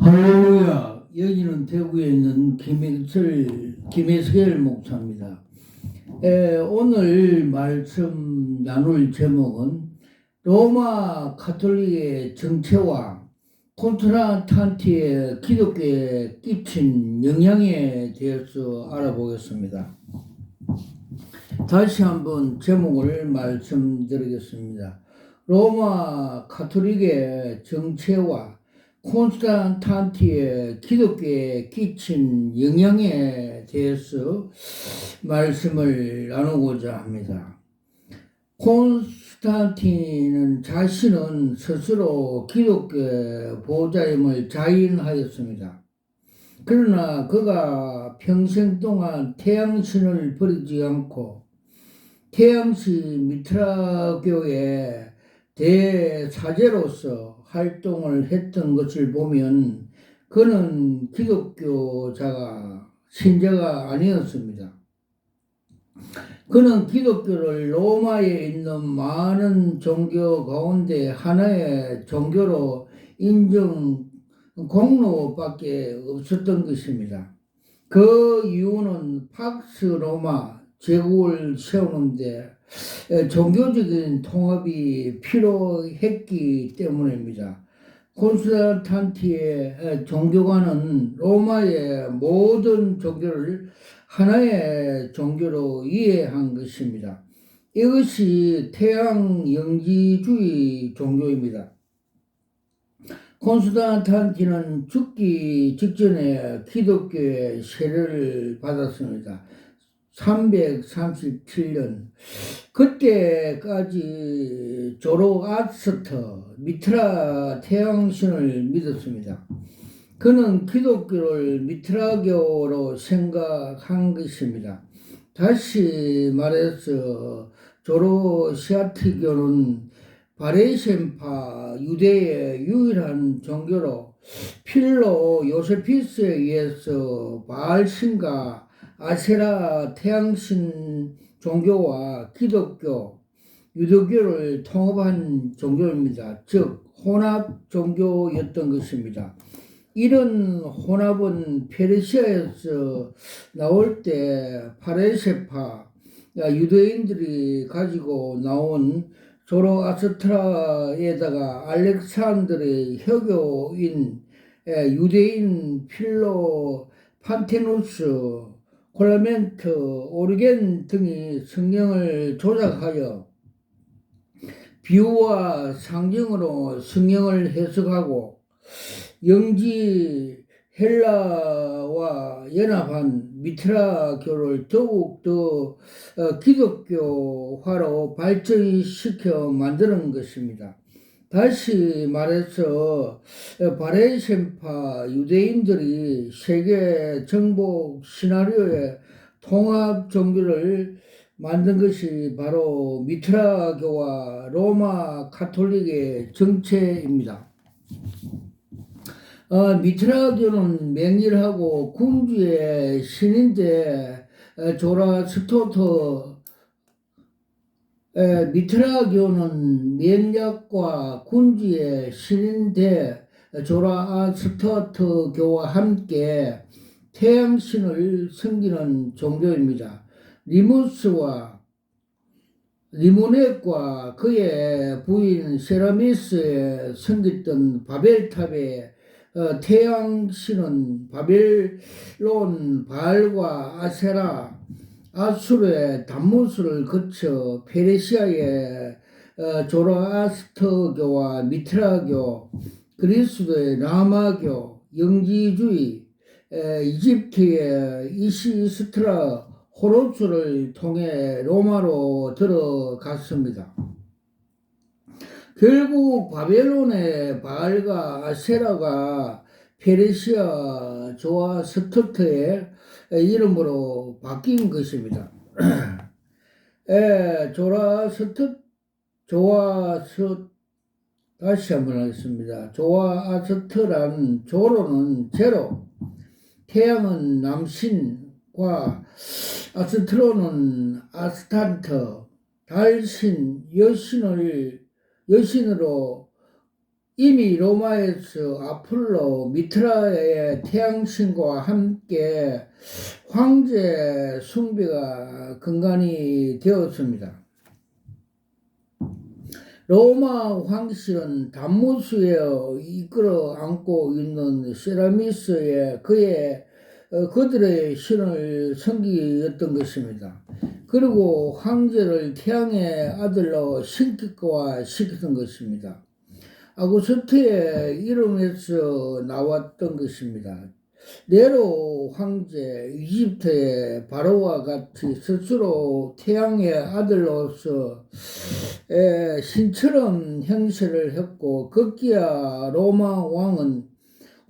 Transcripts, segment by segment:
할렐루야. 여기는 대구에 있는 김혜슬 목사입니다. 오늘 말씀 나눌 제목은 로마 가톨릭의 정체와 콘스탄티의 기독교에 끼친 영향에 대해서 알아보겠습니다. 다시 한번 제목을 말씀드리겠습니다. 로마 가톨릭의 정체와 콘스탄티의 기독교에 끼친 영향에 대해서 말씀을 나누고자 합니다. 콘스탄틴은 자신은 스스로 기독교의 보호자임을 자인하였습니다. 그러나 그가 평생 동안 태양신을 버리지 않고 태양시 미트라교의 대사제로서 활동을 했던 것을 보면 그는 신자가 아니었습니다. 그는 기독교를 로마에 있는 많은 종교 가운데 하나의 종교로 인정 공로밖에 없었던 것입니다. 그 이유는 팍스 로마 제국을 세우는데 종교적인 통합이 필요했기 때문입니다. 콘스탄티의 종교관은 로마의 모든 종교를 하나의 종교로 이해한 것입니다. 이것이 태양영지주의 종교입니다. 콘스탄티는 죽기 직전에 기독교의 세례를 받았습니다. 337년. 그때까지 조로아스터, 미트라 태양신을 믿었습니다. 그는 기독교를 미트라교로 생각한 것입니다. 다시 말해서 조로시아트교는 바레셈파 유대의 유일한 종교로 필로 요세피스에 의해서 바알신과 아세라 태양신 종교와 기독교, 유대교를 통합한 종교입니다. 즉 혼합 종교였던 것입니다. 이런 혼합은 페르시아에서 나올 때 바레세파 유대인들이 가지고 나온 조로아스트라에다가 알렉산드르의 혁교인 유대인 필로 판테누스 콜라멘트, 오르겐 등이 성경을 조작하여 비유와 상징으로 성경을 해석하고 영지 헬라와 연합한 미트라교를 더욱더 기독교화로 발전시켜 만드는 것입니다. 다시 말해서 바레셈파 유대인들이 세계 정복 시나리오의 통합 종교를 만든 것이 바로 미트라교와 로마 가톨릭의 정체입니다. 미트라교는 맹렬하고 군주의 신인데 미트라교는 맹약과 군주의 신인데 조라스토트교와 함께 태양신을 섬기는 종교입니다. 리모넷과 그의 부인 세라미스에 섬겼던 바벨탑의 태양신은 바벨론 바알과 아세라 아수르의 담무스를 거쳐 페르시아의 조로아스터교와 미트라교, 그리스도의 라마교, 영지주의, 이집트의 이시스트라 호로스를 통해 로마로 들어갔습니다. 결국 바벨론의 바알과 아세라가 페르시아 조아스터트의 이름으로 바뀐 것입니다. 다시 한번 하겠습니다. 조아스트란 조로는 제로, 태양은 남신과 아스트로는 아스탄트, 달신, 여신으로 이미 로마에서 아폴로 미트라의 태양신과 함께 황제 숭배가 근간이 되었습니다. 로마 황실은 단무수에 이끌어 안고 있는 세라미스의 그들의 신을 섬기였던 것입니다. 그리고 황제를 태양의 아들로 신격화시켰던 것입니다. 아구스트의 이름에서 나왔던 것입니다. 네로 황제 이집트의 바로와 같이 스스로 태양의 아들로서 신처럼 행세를 했고, 급기야 로마 왕은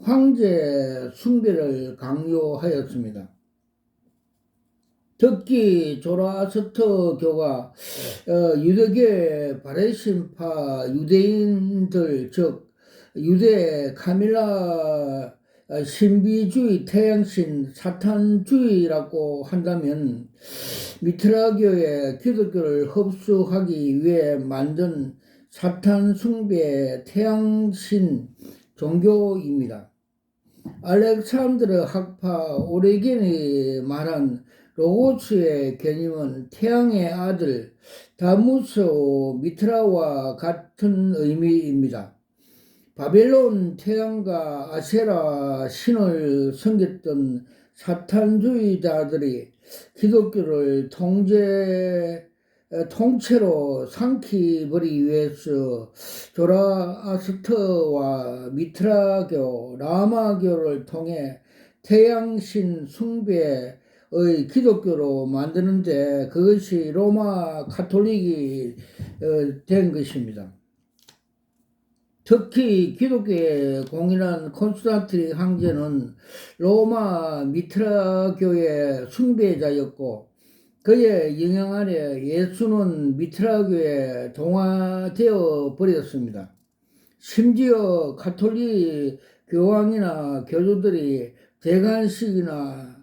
황제 숭배를 강요하였습니다. 특히 조라스터교가 유대계 바레신파 유대인들, 즉 유대 카밀라 신비주의 태양신 사탄주의라고 한다면 미트라교의 기독교를 흡수하기 위해 만든 사탄 숭배 태양신 종교입니다. 알렉산드르 학파 오리겐이 말한 로고스의 개념은 태양의 아들 다무스 미트라와 같은 의미입니다. 바벨론 태양과 아세라 신을 섬겼던 사탄주의자들이 기독교를 통째로 삼키버리기 위해서 조라아스터와 미트라교, 라마교를 통해 태양신 숭배의 기독교로 만드는데 그것이 로마 가톨릭이 된 것입니다. 특히 기독교의 공인한 콘스탄틴 황제는 로마 미트라교의 숭배자였고 그의 영향 아래 예수는 미트라교에 동화되어 버렸습니다. 심지어 가톨릭 교황이나 교주들이 대관식이나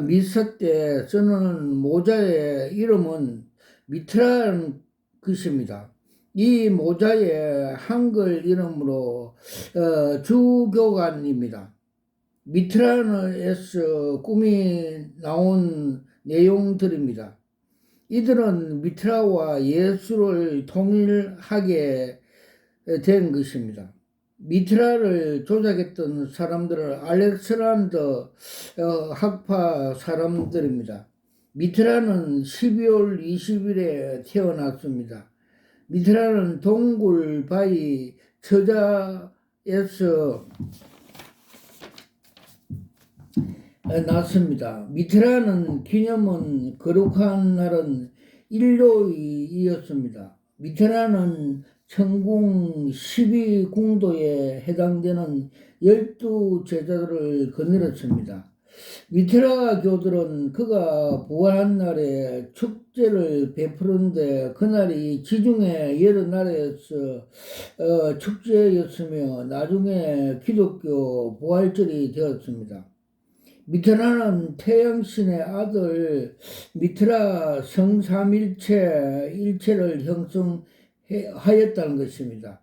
미사 때 쓰는 모자의 이름은 미트라는 것입니다. 이 모자의 한글 이름으로 주교관입니다. 미트라에서 꿈이 나온 내용들입니다. 이들은 미트라와 예수를 통일하게 된 것입니다. 미트라를 조작했던 사람들은 알렉산더 학파 사람들입니다. 미트라는 12월 20일에 태어났습니다. 미트라는 동굴바위 처자에서 났습니다. 미트라는 기념은 거룩한 날은 일요일이었습니다. 미트라는 천궁 12궁도에 해당되는 12제자들을 거느렸습니다. 미트라 교들은 그가 부활한 날에 축제를 베푸는데 그날이 지중해 여러 나라에서 축제였으며 나중에 기독교 부활절이 되었습니다. 미트라는 태양신의 아들 미트라 성삼일체 일체를 형성하였다는 것입니다.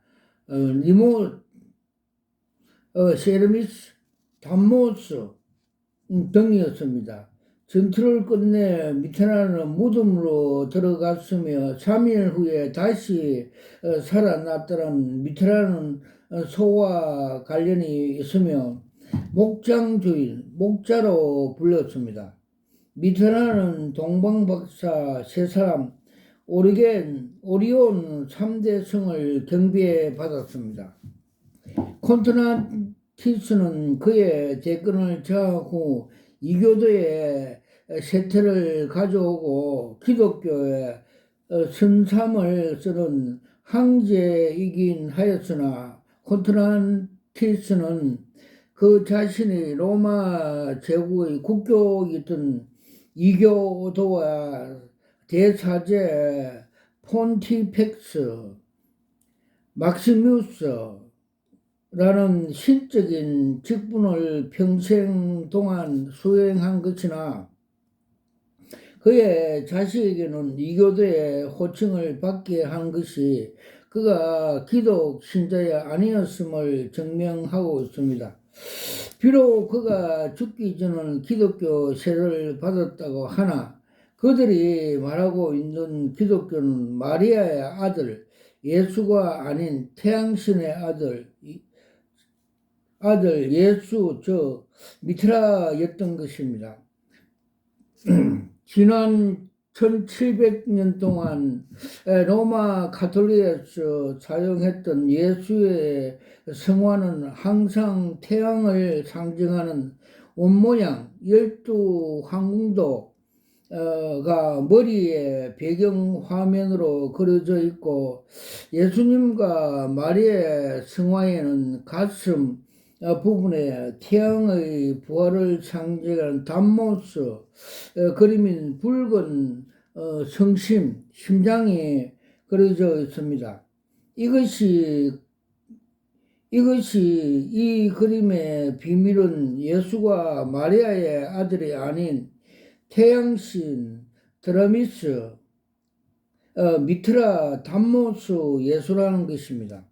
세르미스, 담모스 등이었습니다. 전투를 끝내 미트라는 무덤으로 들어갔으며 3일 후에 다시 살아났더란 미트라는 소와 관련이 있으며 목장주인, 목자로 불렸습니다. 미트라는 동방박사 세 사람, 오리온 3대 성을 경비해 받았습니다. 콘스탄티누스는 그의 재건을 저항 후 이교도의 세태를 가져오고 기독교의 선삼을 쓰는 황제이긴 하였으나 콘스탄티누스는 그 자신이 로마 제국의 국교이던 이교도와 대사제 폰티펙스 막시뮤스라는 신적인 직분을 평생 동안 수행한 것이나 그의 자식에게는 이교도의 호칭을 받게 한 것이 그가 기독 신자야 아니었음을 증명하고 있습니다. 비록 그가 죽기 전은 기독교 세례를 받았다고 하나 그들이 말하고 있는 기독교는 마리아의 아들 예수가 아닌 태양신의 아들 예수 저 미트라였던 것입니다. 지난 1700년 동안 로마 가톨릭에서 사용했던 예수의 성화는 항상 태양을 상징하는 원모양 12황궁도 가 머리에 배경 화면으로 그려져 있고 예수님과 마리아의 성화에는 가슴 부분에 태양의 부활을 상징하는 단모스 그림인 붉은 심장이 그려져 있습니다. 이것이 이 그림의 비밀은 예수가 마리아의 아들이 아닌 태양신 드라미스 미트라 단모스 예수라는 것입니다.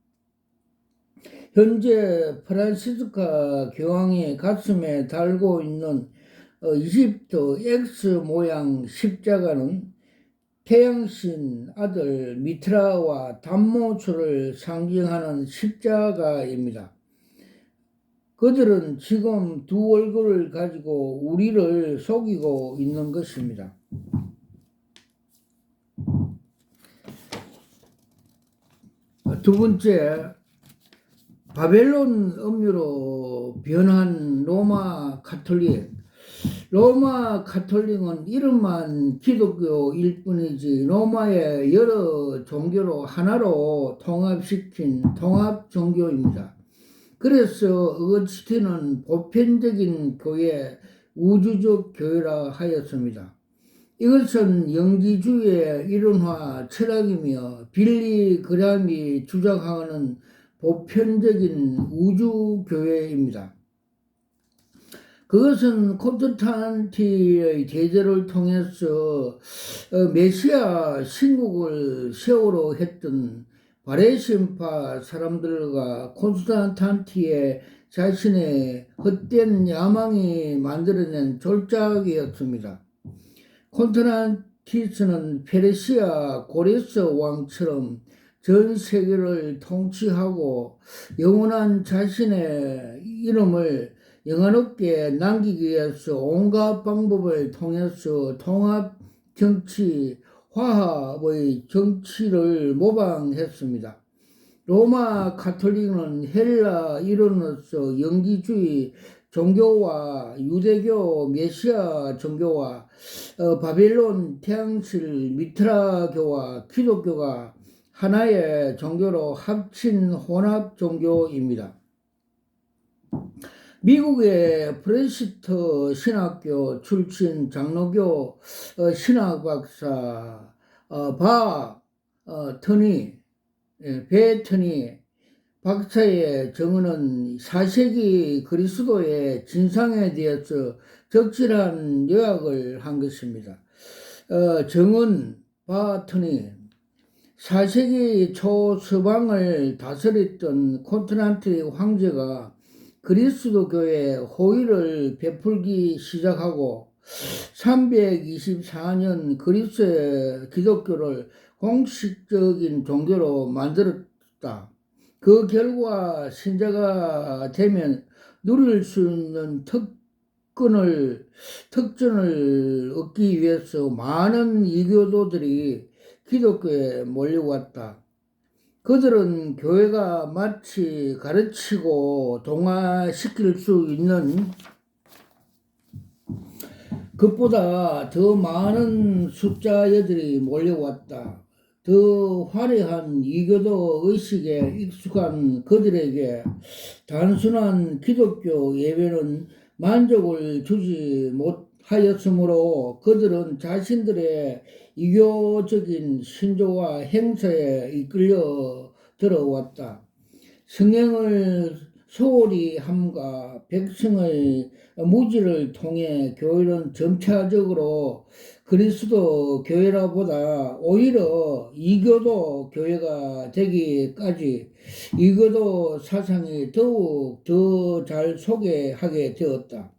현재 프란시스카 교황이 가슴에 달고 있는 이집트 X 모양 십자가는 태양신 아들 미트라와 단모스를 상징하는 십자가입니다. 그들은 지금 두 얼굴을 가지고 우리를 속이고 있는 것입니다. 두 번째, 바벨론 음유로 변한 로마 가톨릭. 로마 가톨릭은 이름만 기독교일 뿐이지 로마의 여러 종교로 하나로 통합시킨 통합 종교입니다. 그래서 어거스틴은 보편적인 교회, 우주적 교회라 하였습니다. 이것은 영지주의의 이론화 철학이며 빌리 그람이 주장하는 보편적인 우주교회입니다. 그것은 콘스탄티의 제재를 통해서 메시아 신국을 세우려 했던 바레신파 사람들과 콘스탄티의 자신의 헛된 야망이 만들어낸 졸작이었습니다. 콘스탄티스는 페르시아 고레스 왕처럼 전 세계를 통치하고 영원한 자신의 이름을 영원롭게 남기기 위해서 온갖 방법을 통해서 통합 정치, 화합의 정치를 모방했습니다. 로마 가톨릭은 헬라 이론으로서 영지주의 종교와 유대교 메시아 종교와 바벨론 태양실 미트라교와 기독교가 하나의 종교로 합친 혼합 종교입니다. 미국의 프레시트 신학교 출신 장로교 신학박사 베트니 박사의 정언은 4세기 그리스도의 진상에 대해서 적절한 요약을 한 것입니다. 정언 바트니 4세기 초 서방을 다스렸던 콘스탄티 황제가 그리스도교에 호의를 베풀기 시작하고 324년 그리스의 기독교를 공식적인 종교로 만들었다. 그 결과 신자가 되면 누릴 수 있는 특전을 얻기 위해서 많은 이교도들이 기독교에 몰려왔다. 그들은 교회가 마치 가르치고 동화시킬 수 있는 것보다 더 많은 숫자들이 몰려왔다. 더 화려한 이교도 의식에 익숙한 그들에게 단순한 기독교 예배는 만족을 주지 못하였으므로 그들은 자신들의 이교적인 신조와 행사에 이끌려 들어왔다. 성경을 소홀히 함과 백성의 무지를 통해 교회는 점차적으로 그리스도 교회라보다 오히려 이교도 교회가 되기까지 이교도 사상이 더욱 더 잘 소개하게 되었다.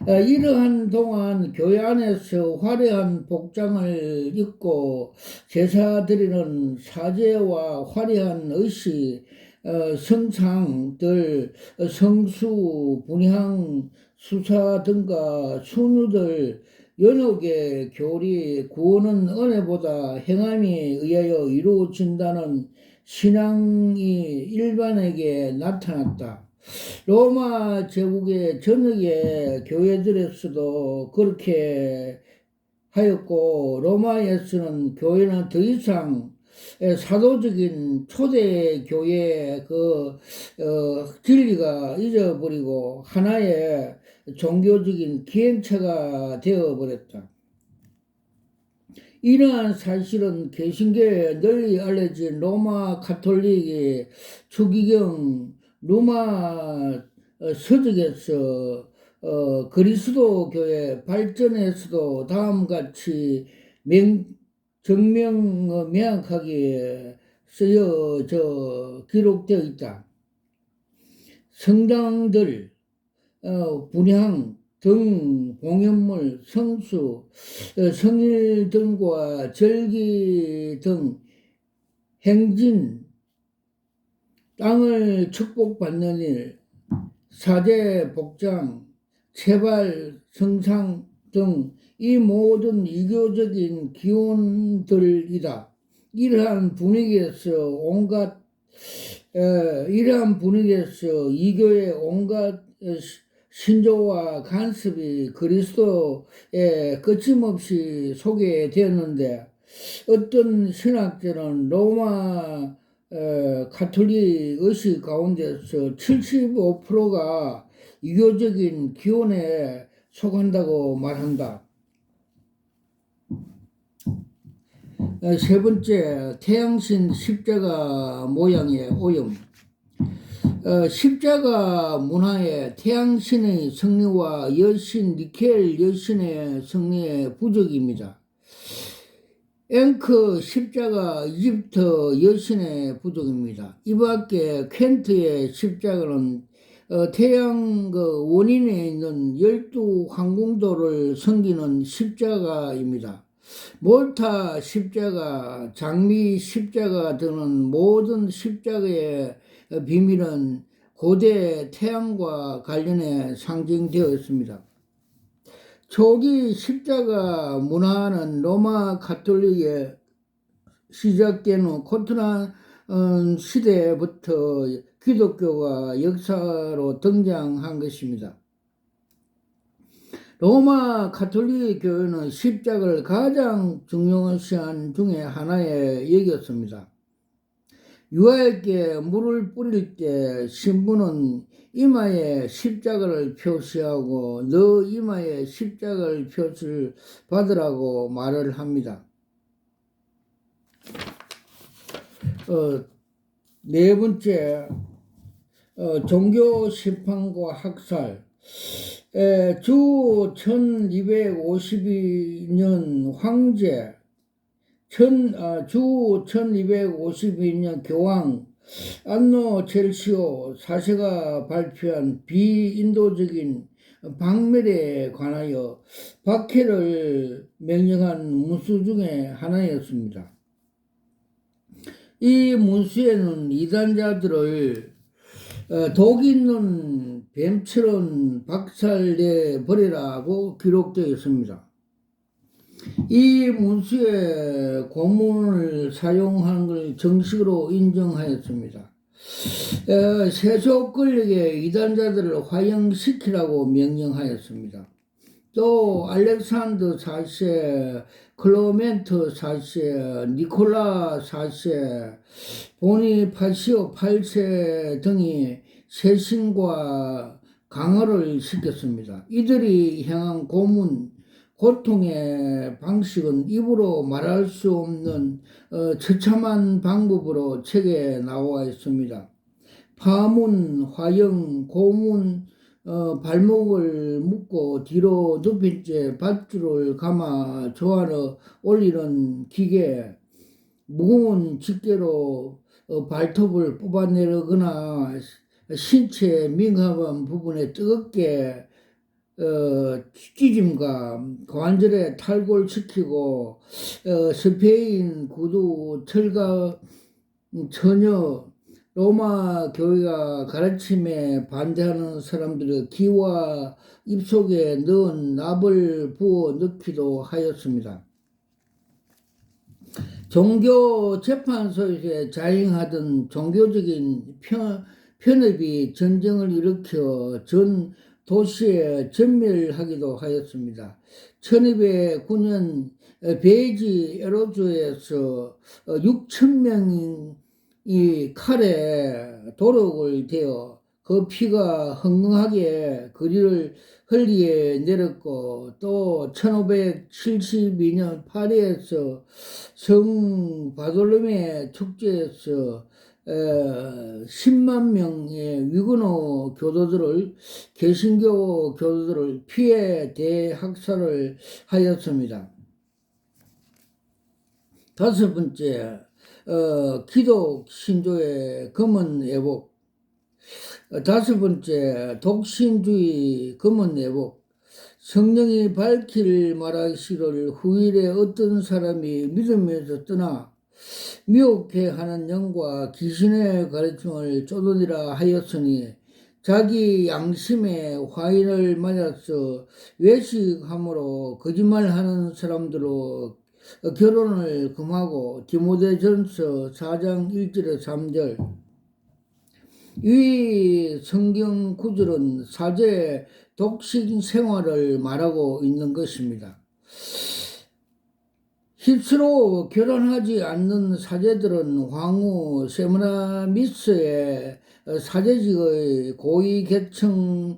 이러한 동안 교회 안에서 화려한 복장을 입고 제사 드리는 사제와 화려한 의식, 성상들, 성수, 분향, 수사 등과 순우들, 연옥의 교리, 구원은 은혜보다 행함에 의하여 이루어진다는 신앙이 일반에게 나타났다. 로마 제국의 전역의 교회들에서도 그렇게 하였고, 로마에서는 교회는 더 이상 사도적인 초대 교회의 진리가 잊어버리고 하나의 종교적인 기행체가 되어버렸다. 이러한 사실은 개신교에 널리 알려진 로마 가톨릭의 추기경 로마 서적에서 그리스도 교회 발전에서도 다음같이 명확하게 기록되어 있다. 성당들, 분향 등 공연물, 성수, 성일 등과 절기 등 행진, 땅을 축복받는 일, 사제 복장, 체발, 성상 등 이 모든 이교적인 기원들이다. 이러한 분위기에서 이교의 온갖 신조와 간섭이 그리스도에 거침없이 소개되었는데, 어떤 신학자는 로마 가톨릭 의식 가운데서 75%가 이교적인 기원에 속한다고 말한다. 세 번째, 태양신 십자가 모양의 오염. 십자가 문화의 태양신의 성리와 여신 니켈 여신의 성리의 부족입니다. 앵크 십자가 이집트 여신의 부족입니다. 이 밖에 퀸트의 십자가는 태양 원인에 있는 12항공도를 섬기는 십자가입니다. 몰타 십자가, 장미 십자가 등은 모든 십자가의 비밀은 고대 태양과 관련해 상징되어 있습니다. 초기 십자가 문화는 로마 가톨릭에 시작되는 코트란 시대부터 기독교가 역사로 등장한 것입니다. 로마 가톨릭 교회는 십자가를 가장 중요시한 중에 하나에 여겼습니다. 유아에게 물을 뿌릴 때 신부는 이마에 십자가를 표시하고 너 이마에 십자가를 표시를 받으라고 말을 합니다. 네 번째, 종교 심판과 학살. 주 1252년 황제, 주 1252년 교황 안노 첼시오 4세가 발표한 비인도적인 박멸에 관하여 박해를 명령한 문수 중에 하나였습니다. 이 문수에는 이단자들을 독 있는 뱀처럼 박살내 버리라고 기록되어 있습니다. 이 문수의 고문을 사용하는 걸 정식으로 인정하였습니다. 세속 권력의 이단자들을 화형시키라고 명령하였습니다. 또 알렉산더 4세, 클로멘트 4세, 니콜라 4세, 보니파시오 8세 등이 세신과 강화를 시켰습니다. 이들이 향한 고문, 고통의 방식은 입으로 말할 수 없는 처참한 방법으로 책에 나와 있습니다. 파문, 화형, 고문, 발목을 묶고 뒤로 눕힌 채 밧줄을 감아 조아려 올리는 기계, 무거운 집게로 발톱을 뽑아내거나 신체 민감한 부분에 뜨겁게 찢임과 관절에 탈골시키고 스페인 구두 철갑 처녀 로마 교회가 가르침에 반대하는 사람들의 귀와 입속에 넣은 납을 부어 넣기도 하였습니다. 종교 재판소에서 자행하던 종교적인 편협이 전쟁을 일으켜 전 도시에 전멸하기도 하였습니다. 1209년 베이지 에로주에서 6천 명이 칼에 도록을 대어 그 피가 흥흥하게 거리를 흘리에 내렸고, 또 1572년 파리에서 성 바돌로메 축제에서 10만 명의 위그노 교도들을, 개신교 교도들을 피해 대학살을 하였습니다. 다섯 번째, 기독 신조의 검은 애복. 다섯 번째, 독신주의 검은 애복. 성령이 밝힐 말하시기를 후일에 어떤 사람이 믿음에서 떠나 미혹해 하는 영과 귀신의 가르침을 쫓으리라 하였으니, 자기 양심의 화인을 맞아서 외식함으로 거짓말하는 사람들로 결혼을 금하고. 디모데전서 4장 1절에 3절. 이 성경 구절은 사제 독신 생활을 말하고 있는 것입니다. 실수로 결혼하지 않는 사제들은 향후 세므라미스의 사제직의 고위 계층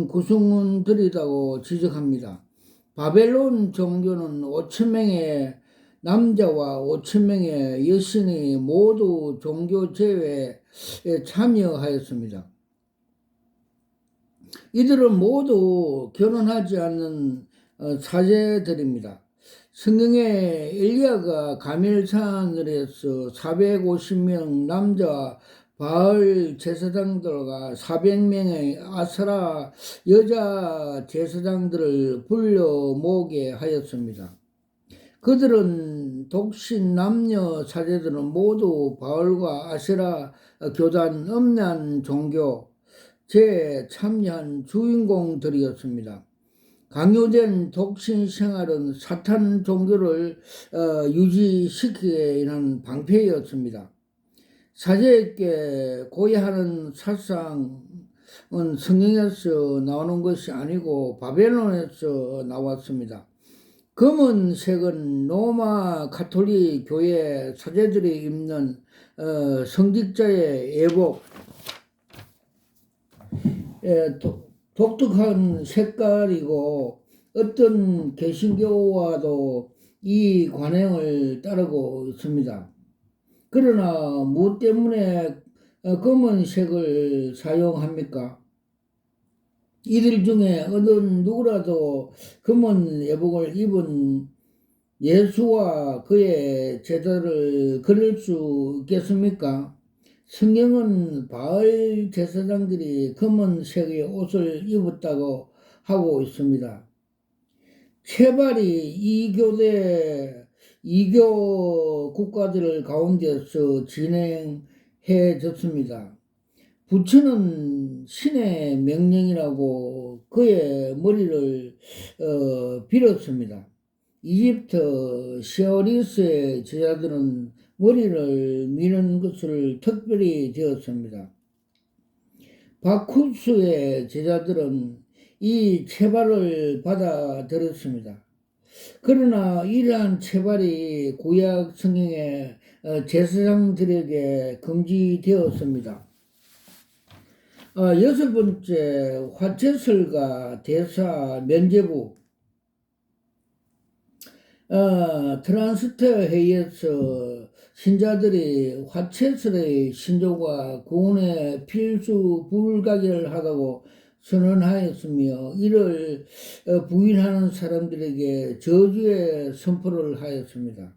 구성원들이라고 지적합니다. 바벨론 종교는 5천 명의 남자와 5천 명의 여신이 모두 종교 제회에 참여하였습니다. 이들은 모두 결혼하지 않는 사제들입니다. 성경에 엘리야가 가멜산을에서 450명 남자 바알 제사장들과 400명의 아스라 여자 제사장들을 불러 모으게 하였습니다. 그들은 독신 남녀 사제들은 모두 바알과 아세라 교단 음란 종교에 참여한 주인공들이었습니다. 강요된 독신 생활은 사탄 종교를 유지시키기에 인한 방패였습니다. 사제에게 고해하는 사상은 성경에서 나오는 것이 아니고 바벨론에서 나왔습니다. 검은색은 로마 가톨릭 교회 사제들이 입는 성직자의 예복, 독특한 색깔이고 어떤 개신교와도 이 관행을 따르고 있습니다. 그러나 무엇 때문에 검은색을 사용합니까? 이들 중에 어느 누구라도 검은 예복을 입은 예수와 그의 제자를 그릴 수 있겠습니까? 성경은 바알 제사장들이 검은색의 옷을 입었다고 하고 있습니다. 체발이 이교 국가들 가운데서 진행해졌습니다. 부처는 신의 명령이라고 그의 머리를 빌었습니다. 이집트 시어리스의 제자들은 머리를 미는 것을 특별히 되었습니다. 바쿠스의 제자들은 이 체발을 받아들였습니다. 그러나 이러한 체발이 구약 성경의 제사장들에게 금지되었습니다. 여섯 번째, 화채설과 대사 면제부. 트란스트 회의에서 신자들이 화채설의 신조가 구원의 필수 불가결하다고 선언하였으며 이를 부인하는 사람들에게 저주의 선포를 하였습니다.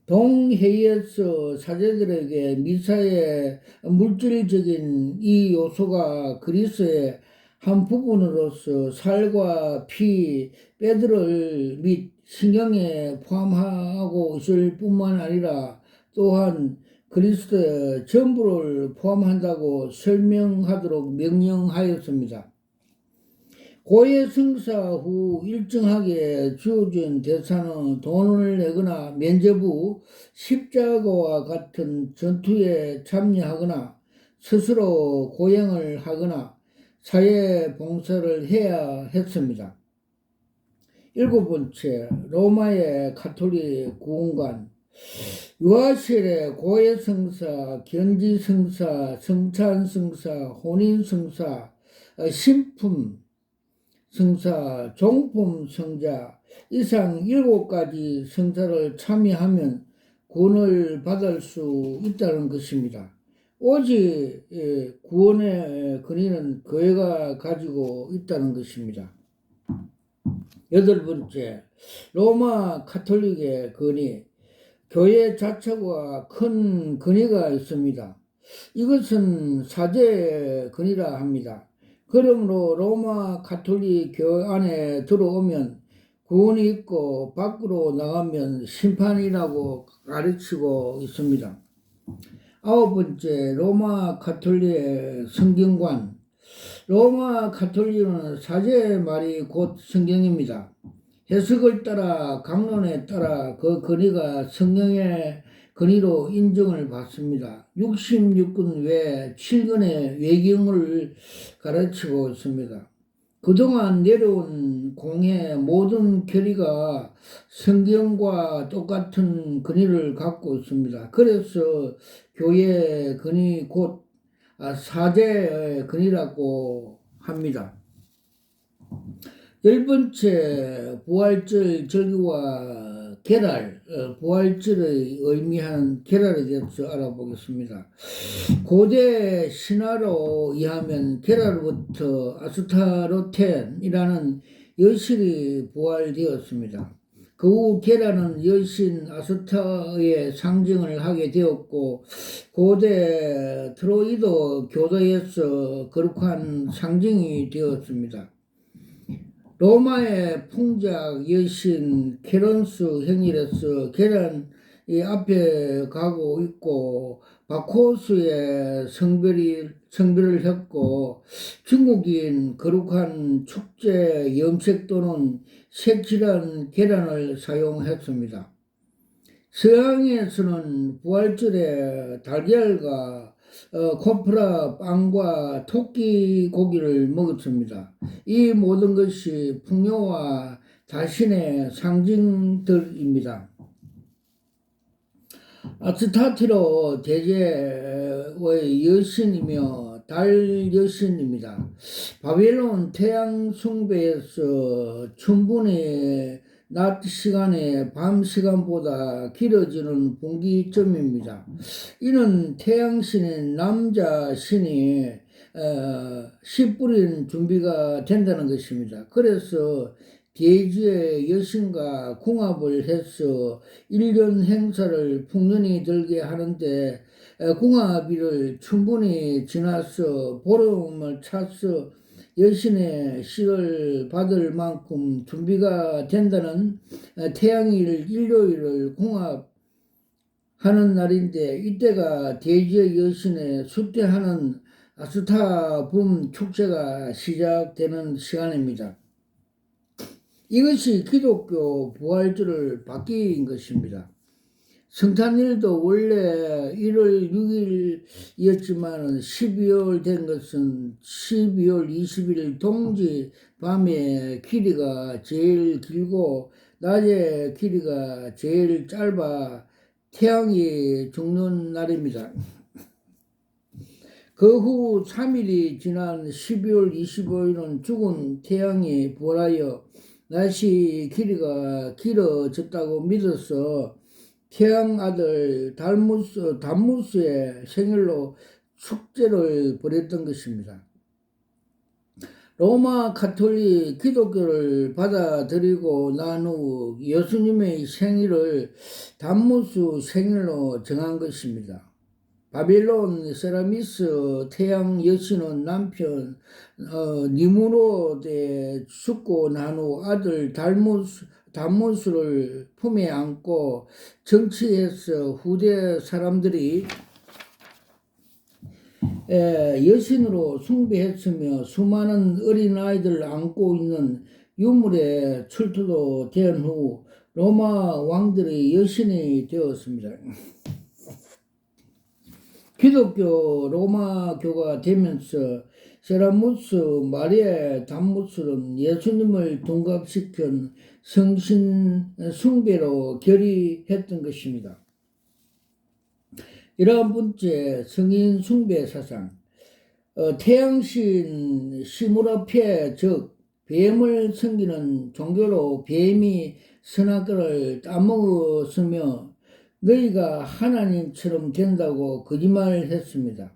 동회의에서 사제들에게 미사의 물질적인 이 요소가 그리스도의 한 부분으로서 살과 피, 뼈들을 및 신경에 포함하고 있을 뿐만 아니라 또한 그리스도의 전부를 포함한다고 설명하도록 명령하였습니다. 고해 성사 후 일정하게 주어진 대사는 돈을 내거나 면죄부 후 십자가와 같은 전투에 참여하거나 스스로 고행을 하거나 사회 봉사를 해야 했습니다. 7번째, 로마의 가톨릭 구원관, 유아실의 고해 성사, 견지 성사, 성찬 성사, 혼인 성사, 신품 성사, 종품 성자 이상 7가지 성사를 참여하면 구원을 받을 수 있다는 것입니다. 오직 구원의 근위는 교회가 가지고 있다는 것입니다. 8번째, 로마 가톨릭의 근위, 교회 자체가 큰 근위가 있습니다. 이것은 사제의 근위라 합니다. 그러므로 로마 가톨릭 교회 안에 들어오면 구원이 있고 밖으로 나가면 심판이라고 가르치고 있습니다. 9번째, 로마 가톨릭의 성경관. 로마 가톨릭은 사제의 말이 곧 성경입니다. 해석을 따라 강론에 따라 그 근위가 성경의 근위로 인정을 받습니다. 66권 외 7권의 외경을 가르치고 있습니다. 그동안 내려온 공의 모든 교리가 성경과 똑같은 근위를 갖고 있습니다. 그래서 교회의 근위 곧 사제의 근위라고 합니다. 10번째, 부활절 절기와 계랄, 부활절의 의미하는 계랄에 대해서 알아보겠습니다. 고대 신화로 의하면 계랄로부터 아스타로텐이라는 여신이 부활되었습니다. 그 후 계랄은 여신 아스타의 상징을 하게 되었고 고대 트로이도 교도에서 거룩한 상징이 되었습니다. 로마의 풍작 여신 케론스 행렬에서 계란이 앞에 가고 있고 바코스의 성별을 했고 중국인 거룩한 축제 염색 또는 색칠한 계란을 사용했습니다. 서양에서는 부활절에 달걀과 코프라 빵과 토끼 고기를 먹었습니다. 이 모든 것이 풍요와 자신의 상징들입니다. 아스타티로 대제의 여신이며 달 여신입니다. 바벨론 태양 숭배에서 충분히 낮 시간에 밤 시간보다 길어지는 분기점입니다. 이는 태양신인 남자 신이 씨 뿌린 준비가 된다는 것입니다. 그래서 대지의 여신과 궁합을 해서 1년 행사를 풍년이 들게 하는데 궁합일을 충분히 지나서 보름을 차서 여신의 씨를 받을 만큼 준비가 된다는 태양일 일요일을 궁합하는 날인데 이때가 대지의 여신의 숫대하는 아스타붐 축제가 시작되는 시간입니다. 이것이 기독교 부활절을 바뀐 것입니다. 성탄일도 원래 1월 6일이었지만 12월 된 것은 12월 20일 동지 밤에 길이가 제일 길고 낮에 길이가 제일 짧아 태양이 죽는 날입니다. 그 후 3일이 지난 12월 25일은 죽은 태양이 부활하여 낮이 길이가 길어졌다고 믿어서 태양 아들 담무스의 생일로 축제를 벌였던 것입니다. 로마 가톨릭 기독교를 받아들이고 난 후 예수님의 생일을 담무스 생일로 정한 것입니다. 바빌론 세라미스 태양 여신은 남편 니무롯에 죽고 난 후 아들 담무스를 품에 안고 정치해서 후대 사람들이 여신으로 숭배했으며 수많은 어린아이들을 안고 있는 유물의 출토도 된 후 로마 왕들의 여신이 되었습니다. 기독교 로마교가 되면서 세라무스 마리아 담무스는 예수님을 동갑시킨 성신 숭배로 결의했던 것입니다. 11번째 성인 숭배 사상. 태양신 시무라페 즉 뱀을 섬기는 종교로 뱀이 선악과를 따먹었으며 너희가 하나님처럼 된다고 거짓말했습니다.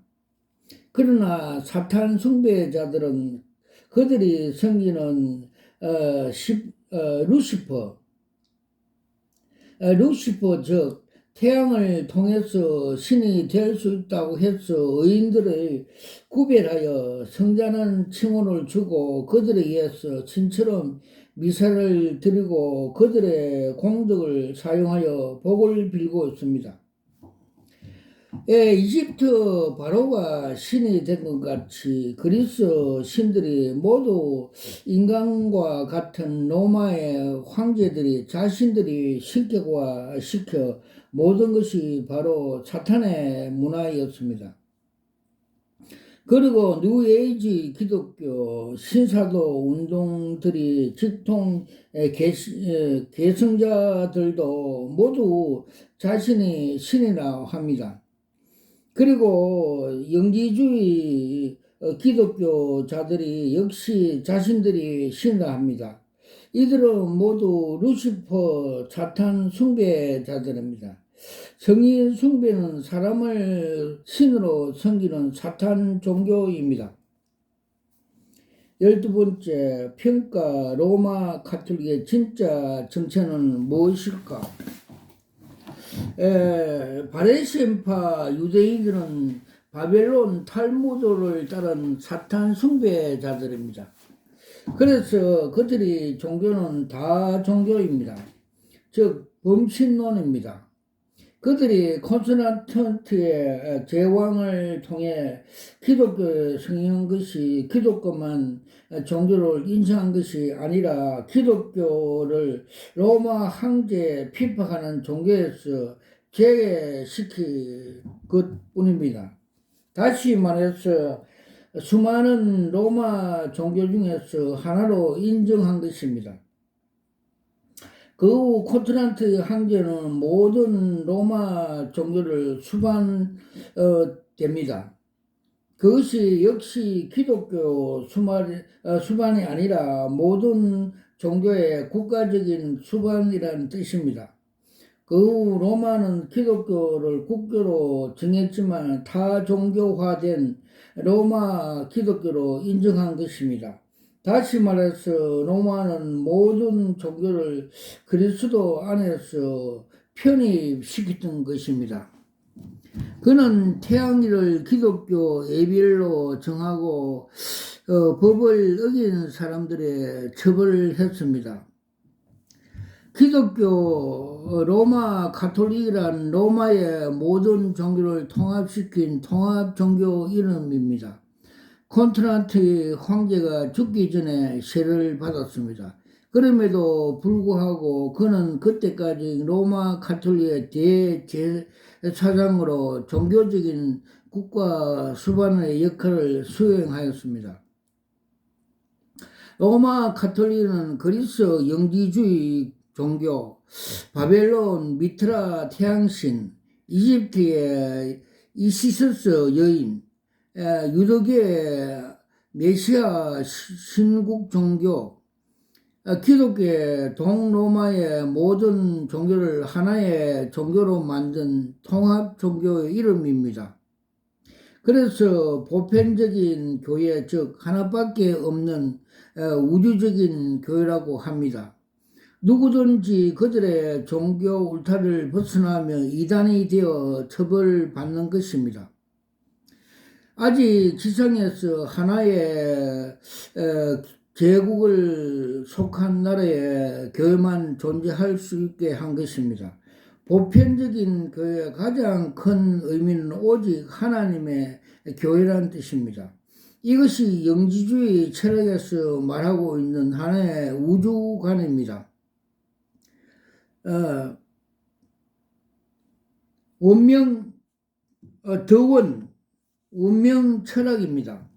그러나 사탄 숭배자들은 그들이 섬기는 루시퍼 즉 태양을 통해서 신이 될 수 있다고 해서 의인들을 구별하여 성자는 칭호를 주고 그들에 의해서 신처럼 미사를 드리고 그들의 공덕을 사용하여 복을 빌고 있습니다. 이집트 바로가 신이 된 것 같이 그리스 신들이 모두 인간과 같은 로마의 황제들이 자신들이 신격화시켜 모든 것이 바로 사탄의 문화였습니다. 그리고 뉴에이지 기독교 신사도 운동들이 직통 계승자들도 모두 자신이 신이라 합니다. 그리고 영지주의 기독교자들이 역시 자신들이 신이라 합니다. 이들은 모두 루시퍼 사탄 숭배자들입니다. 성인 숭배는 사람을 신으로 섬기는 사탄 종교입니다. 12번째 평가 로마 가톨릭의 진짜 정체는 무엇일까? 바레시파 유대인들은 바벨론 탈무드를 따른 사탄 숭배자들입니다. 그래서 그들이 종교는 다 종교입니다. 즉 범신론입니다. 그들이 콘스탄티의 제왕을 통해 기독교에 승인한 것이 기독교만 종교를 인정한 것이 아니라 기독교를 로마 황제 핍박하는 종교에서 제외시킨 것뿐입니다. 다시 말해서 수많은 로마 종교 중에서 하나로 인정한 것입니다. 그 후 콘스탄티 황제는 모든 로마 종교를 수반됩니다. 그것이 역시 기독교 수반이 아니라 모든 종교의 국가적인 수반이라는 뜻입니다. 그 후 로마는 기독교를 국교로 정했지만 다종교화된 로마 기독교로 인정한 것입니다. 다시 말해서 로마는 모든 종교를 그리스도 안에서 편입시켰던 것입니다. 그는 태양일을 기독교 예비일로 정하고 법을 어긴 사람들의 처벌을 했습니다. 기독교 로마 가톨릭이란 로마의 모든 종교를 통합시킨 통합종교 이름입니다. 콘스탄티 황제가 죽기 전에 세를 받았습니다. 그럼에도 불구하고 그는 그때까지 로마 가톨릭의 대제사장으로 종교적인 국가 수반의 역할을 수행하였습니다. 로마 가톨릭은 그리스 영지주의 종교, 바벨론 미트라 태양신, 이집트의 이시스스 여인, 유독의 메시아 신국 종교, 기독교의 동로마의 모든 종교를 하나의 종교로 만든 통합 종교의 이름입니다. 그래서 보편적인 교회, 즉 하나밖에 없는 우주적인 교회라고 합니다. 누구든지 그들의 종교 울타리를 벗어나면 이단이 되어 처벌받는 것입니다. 아직 지상에서 하나의 제국을 속한 나라의 교회만 존재할 수 있게 한 것입니다. 보편적인 교회의 가장 큰 의미는 오직 하나님의 교회라는 뜻입니다. 이것이 영지주의 철학에서 말하고 있는 하나의 우주관입니다. 더원 운명 철학입니다.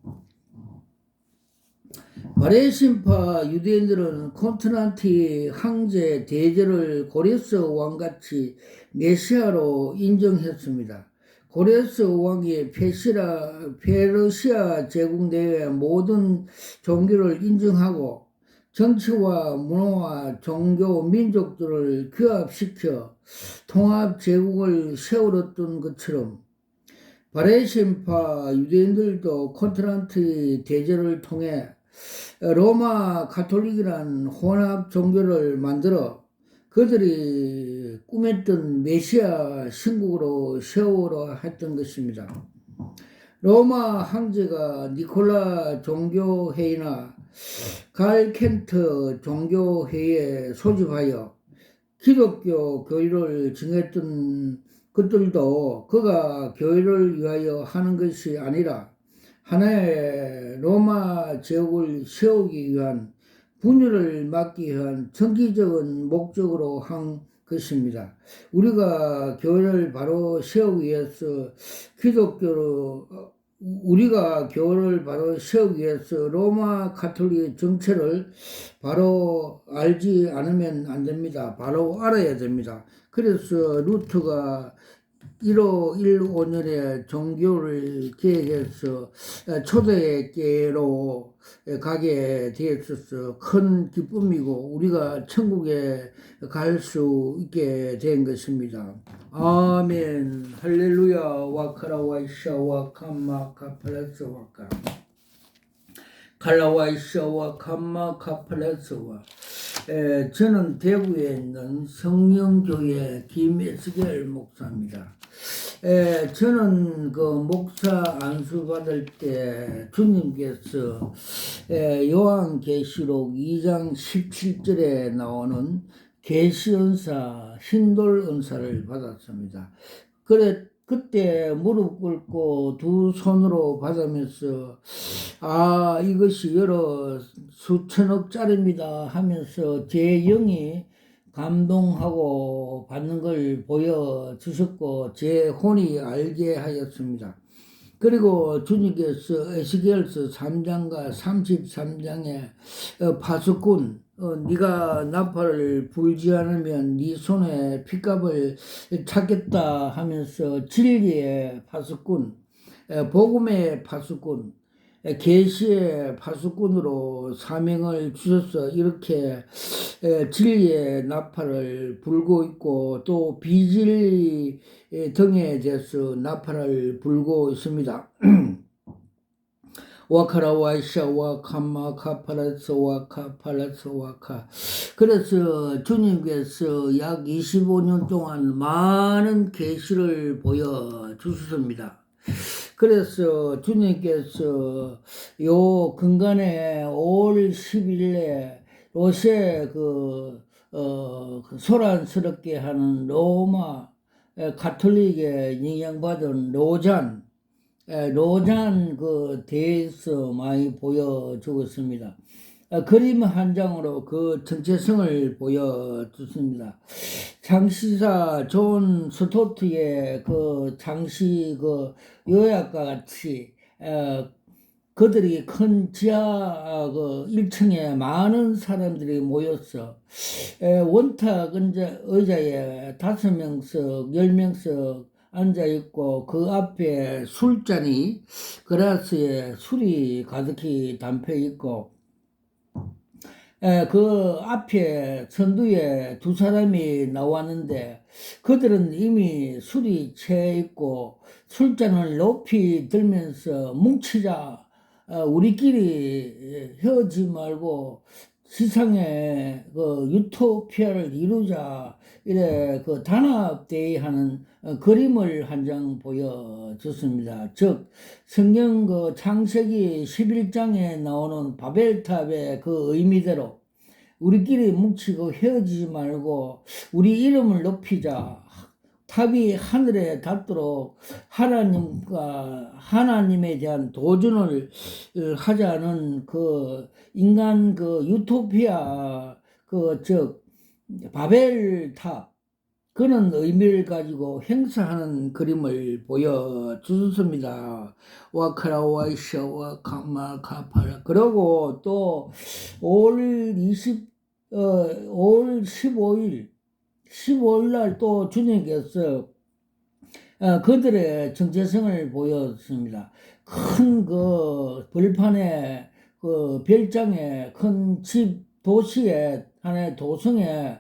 바레신파 유대인들은 콘스탄틴 황제 대제를 고레스 왕같이 메시아로 인정했습니다. 고레스 왕이 페르시아 제국 내의 모든 종교를 인정하고 정치와 문화와 종교, 민족들을 규합시켜 통합 제국을 세웠던 것처럼 바레신파 유대인들도 콘스탄틴 대제를 통해 로마 가톨릭이란 혼합 종교를 만들어 그들이 꿈했던 메시아 신국으로 세우려 했던 것입니다. 로마 황제가 니콜라 종교회의나 갈켄트 종교회의에 소집하여 기독교 교리를 정했던 것들도 그가 교회를 위하여 하는 것이 아니라 하나의 로마 제국을 세우기 위한 분열을 막기 위한 정기적인 목적으로 한 것입니다. 우리가 교회를 바로 세우기 위해서 로마 가톨릭의 정체를 바로 알지 않으면 안 됩니다. 바로 알아야 됩니다. 그래서 루터가 1515년에 종교를 계획해서 초대교회로 가게 되었어서 큰 기쁨이고 우리가 천국에 갈 수 있게 된 것입니다. 아멘. 할렐루야. 와카라와이샤 와카마 카팔라스 와카 칼라와이샤와 감마 카팔라스와 저는 대구에 있는 성령교회 김에스겔 목사입니다. 저는 그 목사 안수 받을 때 주님께서 요한계시록 2장 17절에 나오는 계시은사, 신돌은사를 받았습니다. 그때 무릎 꿇고 두 손으로 받으면서 이것이 여러 수천억짜리입니다 하면서 제 영이 감동하고 받는 걸 보여주셨고 제 혼이 알게 하였습니다. 그리고 주님께서 에스겔서 3장과 33장에 파수꾼 네가 나팔을 불지 않으면 네 손에 핏값을 찾겠다 하면서 진리의 파수꾼, 복음의 파수꾼, 계시의 파수꾼으로 사명을 주셔서 이렇게 진리의 나팔을 불고 있고 또 비진리 등에 대해서 나팔을 불고 있습니다. 와카라와이샤 와카마 카팔라스 와카 그래서 주님께서 약 25년 동안 많은 계시를 보여주셨습니다. 그래서 주님께서 요 근간에 5월 10일에 로세 소란스럽게 하는 로마 가톨릭에 영향받은 로잔 그 대에서 많이 보여주고 있습니다. 그림 한 장으로 그 정체성을 보여줬습니다. 장시사 존 스토트의 그 장시 그 요약과 같이 그들이 큰 지하 그 1층에 많은 사람들이 모여서 원탁 의자에 5명석, 10명석 앉아있고 그 앞에 술잔이 그라스에 술이 가득히 담혀있고 그 앞에 선두에 두 사람이 나왔는데 그들은 이미 술이 취해 있고 술잔을 높이 들면서 뭉치자, 우리끼리 헤어지지 말고 세상에 그 유토피아를 이루자, 이래 그 단합대의하는 그림을 한 장 보여줬습니다. 즉 성경 그 창세기 11장에 나오는 바벨탑의 그 의미대로 우리끼리 뭉치고 헤어지지 말고 우리 이름을 높이자. 탑이 하늘에 닿도록 하나님에 대한 도전을 하자는 그 인간 그 유토피아 즉 바벨탑, 그런 의미를 가지고 행사하는 그림을 보여주셨습니다. 와카라와이샤 와카마카파라. 그리고 또 5월 15일 날 또 주님께서 그들의 정체성을 보였습니다. 큰 그 벌판에 그 별장에 큰 집 도시에 하나의 도성에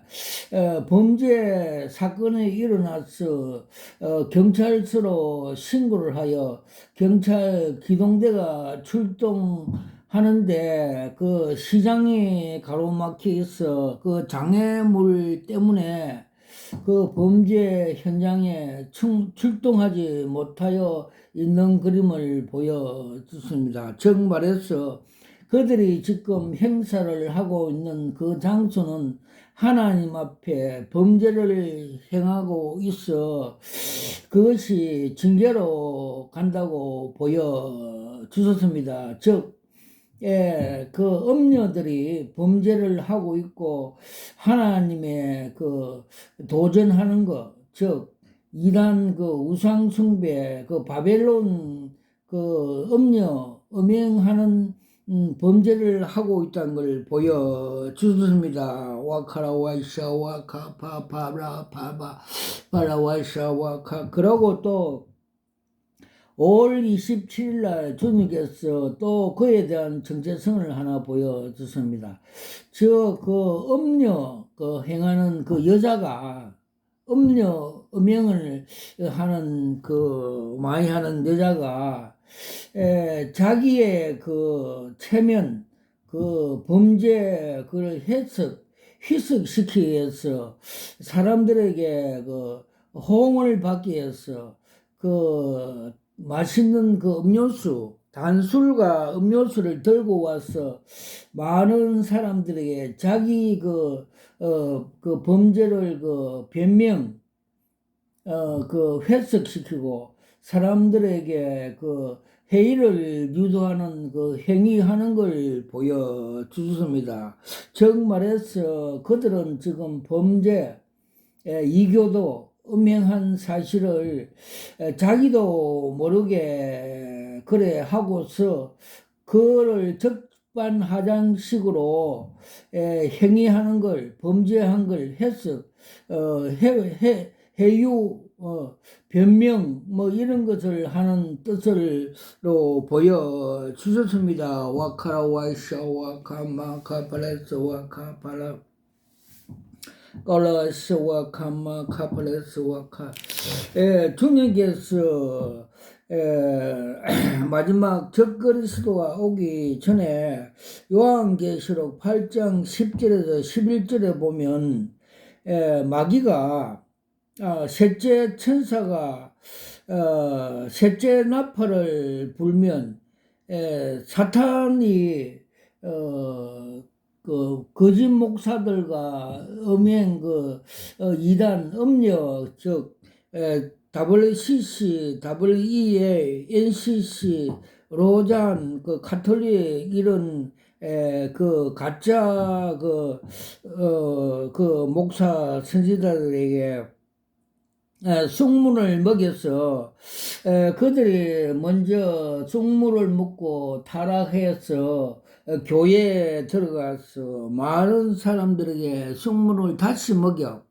범죄 사건이 일어나서 경찰서로 신고를 하여 경찰 기동대가 출동하는데 그 시장이 가로막혀 있어 그 장애물 때문에 그 범죄 현장에 출동하지 못하여 있는 그림을 보여줬습니다. 즉 말해서 그들이 지금 행사를 하고 있는 그 장소는 하나님 앞에 범죄를 행하고 있어 그것이 징계로 간다고 보여주셨습니다. 즉 그 음녀들이 범죄를 하고 있고 하나님의 그 도전하는 것, 즉 이단 그 우상 숭배, 그 바벨론 그 음행하는 범죄를 하고 있다는 걸 보여주셨습니다. 와카라 와이샤 와카 파파라 파바 파라 와이샤 와카. 그러고 또 5월 27일 날 주님께서 또 그에 대한 정체성을 하나 보여주셨습니다. 그 음녀 그 행하는 그 여자가 음행을 하는 그 많이 하는 여자가 자기의 그 체면 그 범죄 그걸 희석시키기 위해서 사람들에게 그 호응을 받기 위해서 그 맛있는 그 단술과 음료수를 들고 와서 많은 사람들에게 자기 그 범죄를 그 회석시키고 사람들에게 그 회의를 유도하는 그 행위하는 걸 보여주셨습니다. 즉 말해서 그들은 지금 이교도 음행한 사실을 자기도 모르게 그래 하고서 그거를 적반하장식으로 행위하는 걸, 범죄한 걸 해석, 해유, 변명 뭐 이런 것을 하는 뜻으로 보여주셨습니다. 와카라 와이샤 와카마 카팔레스 와카팔라 깔라스와 카마 카팔레스와 주님께서 마지막 적그리스도가 오기 전에 요한계시록 8장 10절에서 11절에 보면 마귀가 셋째 천사가 셋째 나팔을 불면 사탄이 그 거짓 목사들과 이단 음녀 즉 WCC, WEA, NCC, 로잔, 그 가톨릭 이런 그 가짜 그 목사 선지자들에게 쑥물을 먹여서 그들이 먼저 쑥물을 먹고 타락해서 교회에 들어가서 많은 사람들에게 쑥물을 다시 먹여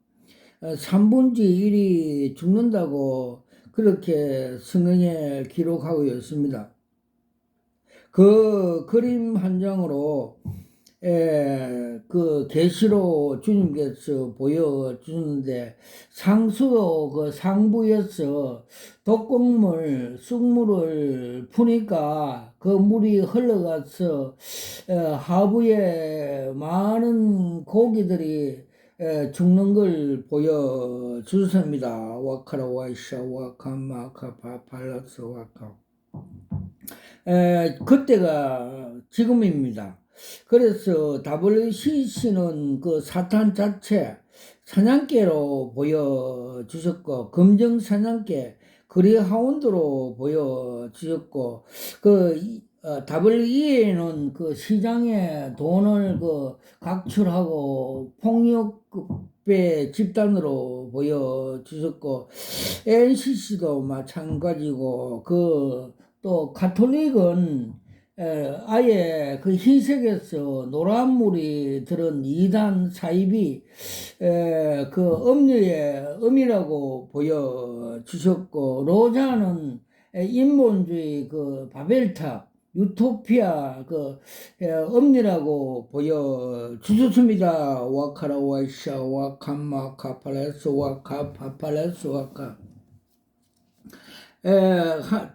3분의 1이 죽는다고 그렇게 성경에 기록하고 있습니다. 그 그림 한 장으로 그 계시로 주님께서 보여주는데 상수도 그 상부에서 독극물 쑥물을 푸니까 그 물이 흘러가서 하부에 많은 고기들이 죽는 걸 보여주습니다. 와카라 와이샤 와카마카 파팔라스 와카. 그때가 지금입니다. 그래서 WCC는 그 사탄 자체 사냥개로 보여주셨고, 검정 사냥개, 그리하운드로 보여주셨고, WEA는 그 시장에 돈을 그 각출하고 폭력배 집단으로 보여주셨고, NCC도 마찬가지고, 또 가톨릭은 아예 그 흰색에서 노란물이 들은 이단 사입이 그 음료의 음이라고 보여주셨고, 로자는 인본주의 그 바벨탑 유토피아 그 음료라고 보여주셨습니다. 와카라 와이샤 와카마 카팔레스 와카 파팔레스 와카.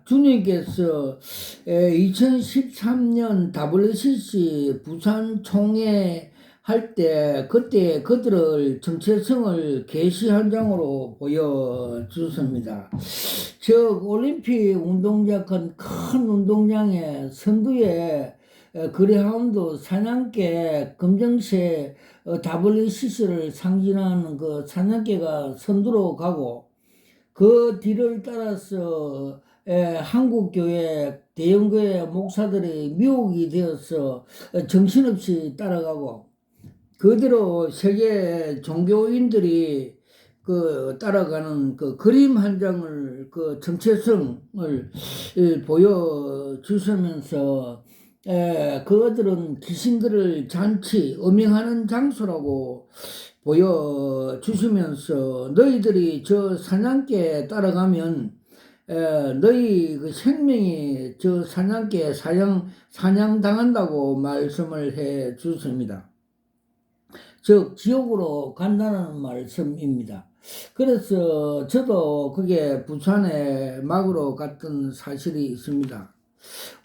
주님께서 2013년 WCC 부산 총회 할 때 그때 그들을 정체성을 계시 현장으로 보여주셨습니다. 즉 올림픽 운동장 큰 운동장에 선두에 그레하운드 사냥개 검정색 WCC를 상징하는 그 사냥개가 선두로 가고 그 뒤를 따라서 한국교회 대형교회 목사들이 미혹이 되어서 정신없이 따라가고 그대로 세계 종교인들이 그 따라가는 그 그림 한 장을 그 정체성을 보여주시면서 그들은 귀신들을 잔치 음행하는 장소라고 보여주시면서 너희들이 저 사냥개에 따라가면 너희 그 생명이 저 사냥개에 사냥당한다고 말씀을 해 주십니다. 즉 지옥으로 간다는 말씀입니다. 그래서 저도 그게 부산에 막으로 갔던 사실이 있습니다.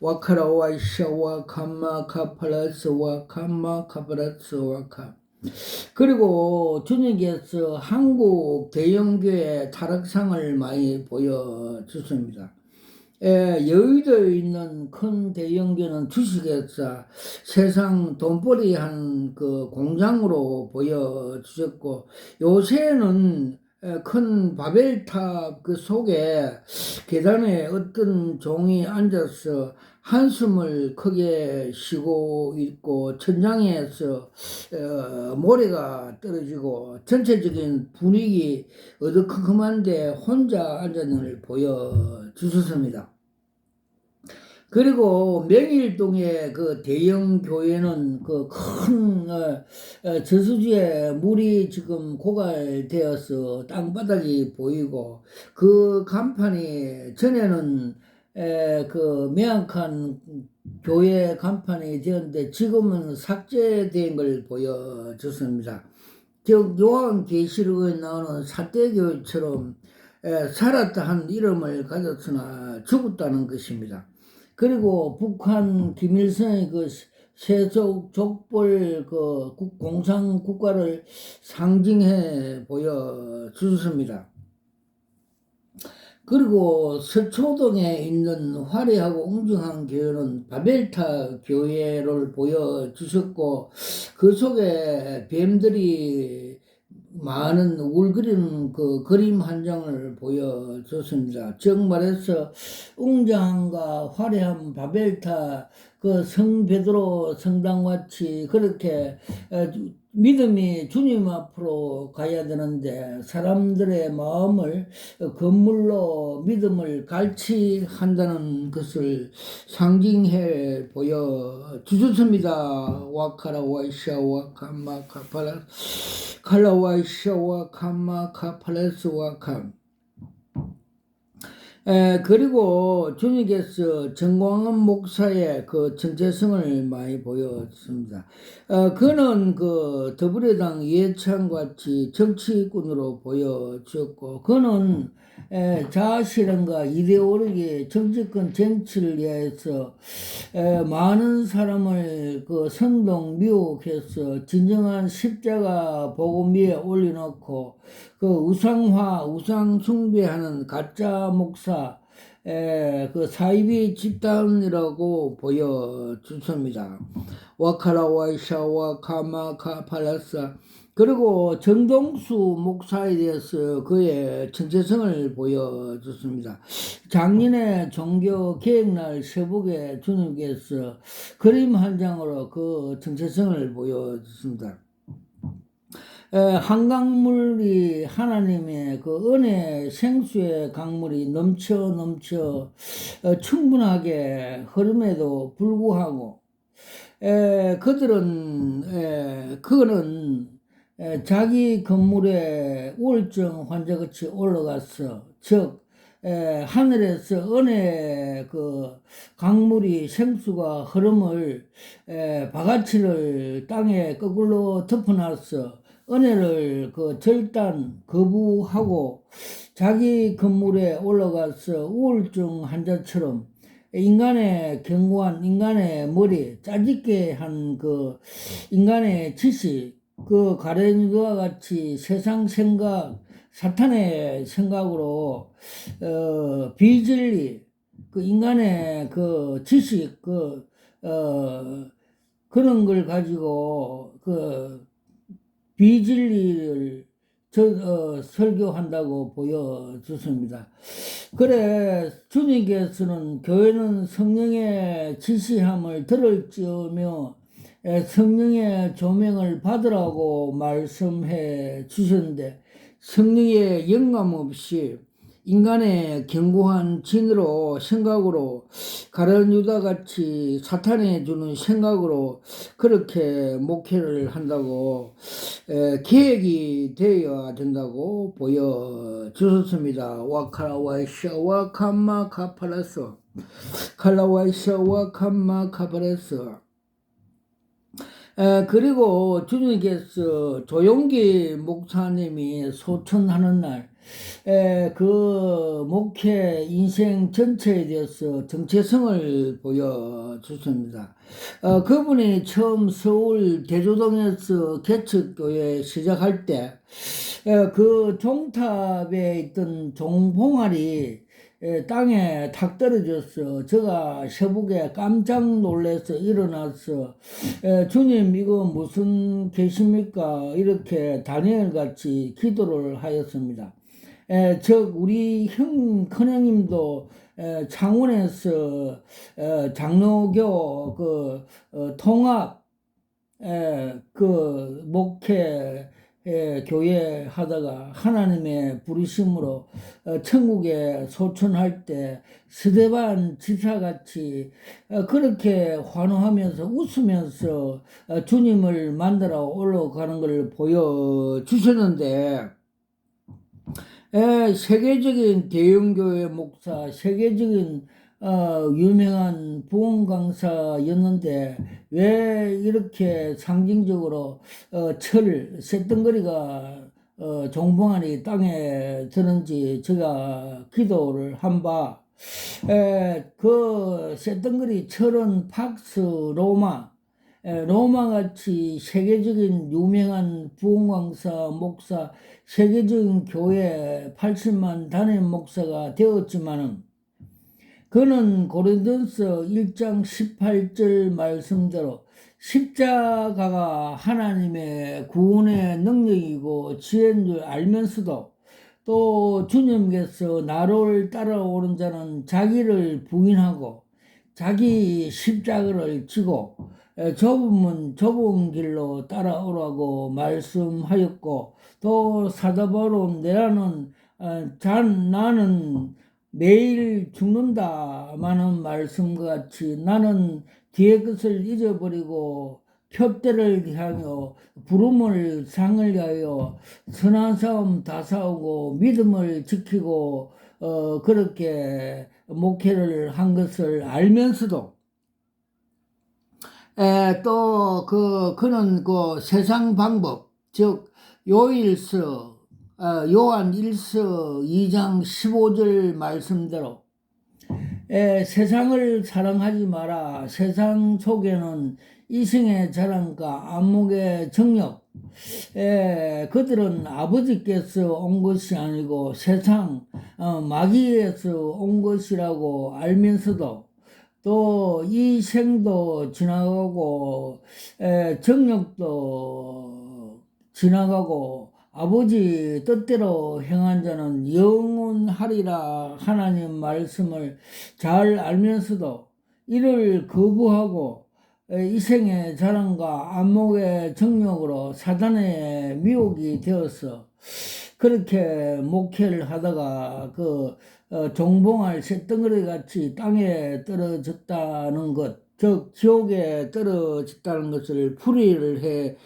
와카라 와이샤 와카마 카팔라스 와카마 카팔라스 와카. 그리고 주님께서 한국 대형교회 타락상을 많이 보여주십니다. 여의도에 있는 큰 대형교회는 주식회사 세상 돈벌이한 그 공장으로 보여주셨고, 요새는 큰 바벨탑 그 속에 계단에 어떤 종이 앉아서 한숨을 크게 쉬고 있고 천장에서 모래가 떨어지고 전체적인 분위기 어두컴컴한데 혼자 앉았는 걸 보여주셨습니다. 그리고 명일동의 그 대형 교회는 그 큰 저수지에 물이 지금 고갈되어서 땅바닥이 보이고 그 간판이 전에는 그 명확한 교회 간판이 되었는데 지금은 삭제된 걸 보여줬습니다. 즉 요한계시록에 나오는 사대교회처럼 살았다 한 이름을 가졌으나 죽었다는 것입니다. 그리고 북한 김일성의 그 세속 족벌 그 공산 국가를 상징해 보여주셨습니다. 그리고 서초동에 있는 화려하고 웅장한 교회는 바벨타 교회를 보여주셨고 그 속에 뱀들이 많은 울그리는 그 그림 한 장을 보여줬습니다. 즉 말해서 웅장함과 화려한 바벨타 그 성베드로 성당같이 그렇게 믿음이 주님 앞으로 가야 되는데 사람들의 마음을 건물로 믿음을 갈취한다는 것을 상징해 보여주셨습니다. 와카라 와이샤 와카마 카팔라 칼라와이샤 와카마 카팔레스 와카. 그리고 주님께서 정광훈 목사의 그 정체성을 많이 보였습니다. 그는 그 더불어당 이해찬 같이 정치꾼으로 보여졌고, 그는 자아실현과 이데올로기, 정치권 정치를 위해서 많은 사람을 그 선동 미혹해서 진정한 십자가 복음 위에 올려놓고 그 우상화, 우상 숭배하는 가짜 목사, 그 사이비 집단이라고 보여주습니다. 와카라와이샤와 카마카 팔라사. 그리고 정동수 목사에 대해서 그의 정체성을 보여줬습니다. 작년에 종교 개혁날 새벽에 주님께서 그림 한 장으로 그 정체성을 보여줬습니다. 한강물이 하나님의 그 은혜 생수의 강물이 넘쳐 충분하게 흐름에도 불구하고 그거는 자기 건물에 우울증 환자같이 올라갔어. 즉 하늘에서 은혜 그 강물이 생수가 흐름을 바가지를 땅에 거꾸로 덮어놨어. 은혜를 그 절단 거부하고 자기 건물에 올라가서 우울증 환자처럼 인간의 견고한 인간의 머리 짜집게 한 그 인간의 지식 그 가룟유다와 같이 세상 생각 사탄의 생각으로 비진리 그 인간의 그 지식 그런 걸 가지고 그 비진리를 설교한다고 보여줬습니다. 그래 주님께서는 교회는 성령의 지시함을 들을지어며 성령의 조명을 받으라고 말씀해 주셨는데 성령의 영감 없이 인간의 견고한 진으로 생각으로 가룟 유다 같이 사탄이 주는 생각으로 그렇게 목회를 한다고 계획이 되어야 된다고 보여주셨습니다. 와카라와이샤와 캄마 카파라서 칼라와이샤와 캄마 카파라서 그리고 주님께서 조용기 목사님이 소천하는 날, 그 목회 인생 전체에 대해서 정체성을 보여주십니다. 그분이 처음 서울 대조동에서 개척교회 시작할 때, 그 종탑에 있던 종봉알이 땅에 탁 떨어졌어. 제가 새벽에 깜짝 놀라서 일어나서 주님 이거 무슨 계십니까? 이렇게 다니엘같이 기도를 하였습니다. 즉 우리 큰형님도 창원에서 장로교 통합 그 목회 교회 하다가 하나님의 부르심으로 천국에 소천할 때 스데반 지사같이 그렇게 환호하면서 웃으면서 주님을 만나러 올라가는 걸 보여주셨는데 세계적인 대형교회 목사, 세계적인 유명한 부흥 강사였는데 왜 이렇게 상징적으로 쇳덩거리가 종봉안이 땅에 드는지 제가 기도를 한바 그 쇳덩거리 철은 팍스 로마같이 세계적인 유명한 부흥강사 목사 세계적인 교회 80만 단임 목사가 되었지만은 그는 고린도서 1장 18절 말씀대로 십자가가 하나님의 구원의 능력이고 지혜인 줄 알면서도 또 주님께서 나를 따라오는 자는 자기를 부인하고 자기 십자가를 지고 좁은 길로 따라오라고 말씀하였고 또 사도 바울은 나는 매일 죽는다마는 말씀과 같이 나는 뒤의 것을 잊어버리고 표대를 향하여 부름을 상을 위하여 선한 싸움 다 싸우고 믿음을 지키고 그렇게 목회를 한 것을 알면서도 그는 그 세상 방법, 즉, 요일서, 요한 1서 2장 15절 말씀대로, 세상을 사랑하지 마라. 세상 속에는 이생의 자랑과 안목의 정력, 그들은 아버지께서 온 것이 아니고 세상, 마귀에서 온 것이라고 알면서도 또 이 생도 지나가고 정력도 지나가고 아버지 뜻대로 행한 자는 영원하리라 하나님 말씀을 잘 알면서도 이를 거부하고 이 생의 자랑과 안목의 정력으로 사단의 미혹이 되어서 그렇게 목회를 하다가 종봉할 쇳덩어리 같이 땅에 떨어졌다는 것, 즉 지옥에 떨어졌다는 것을 풀이를 해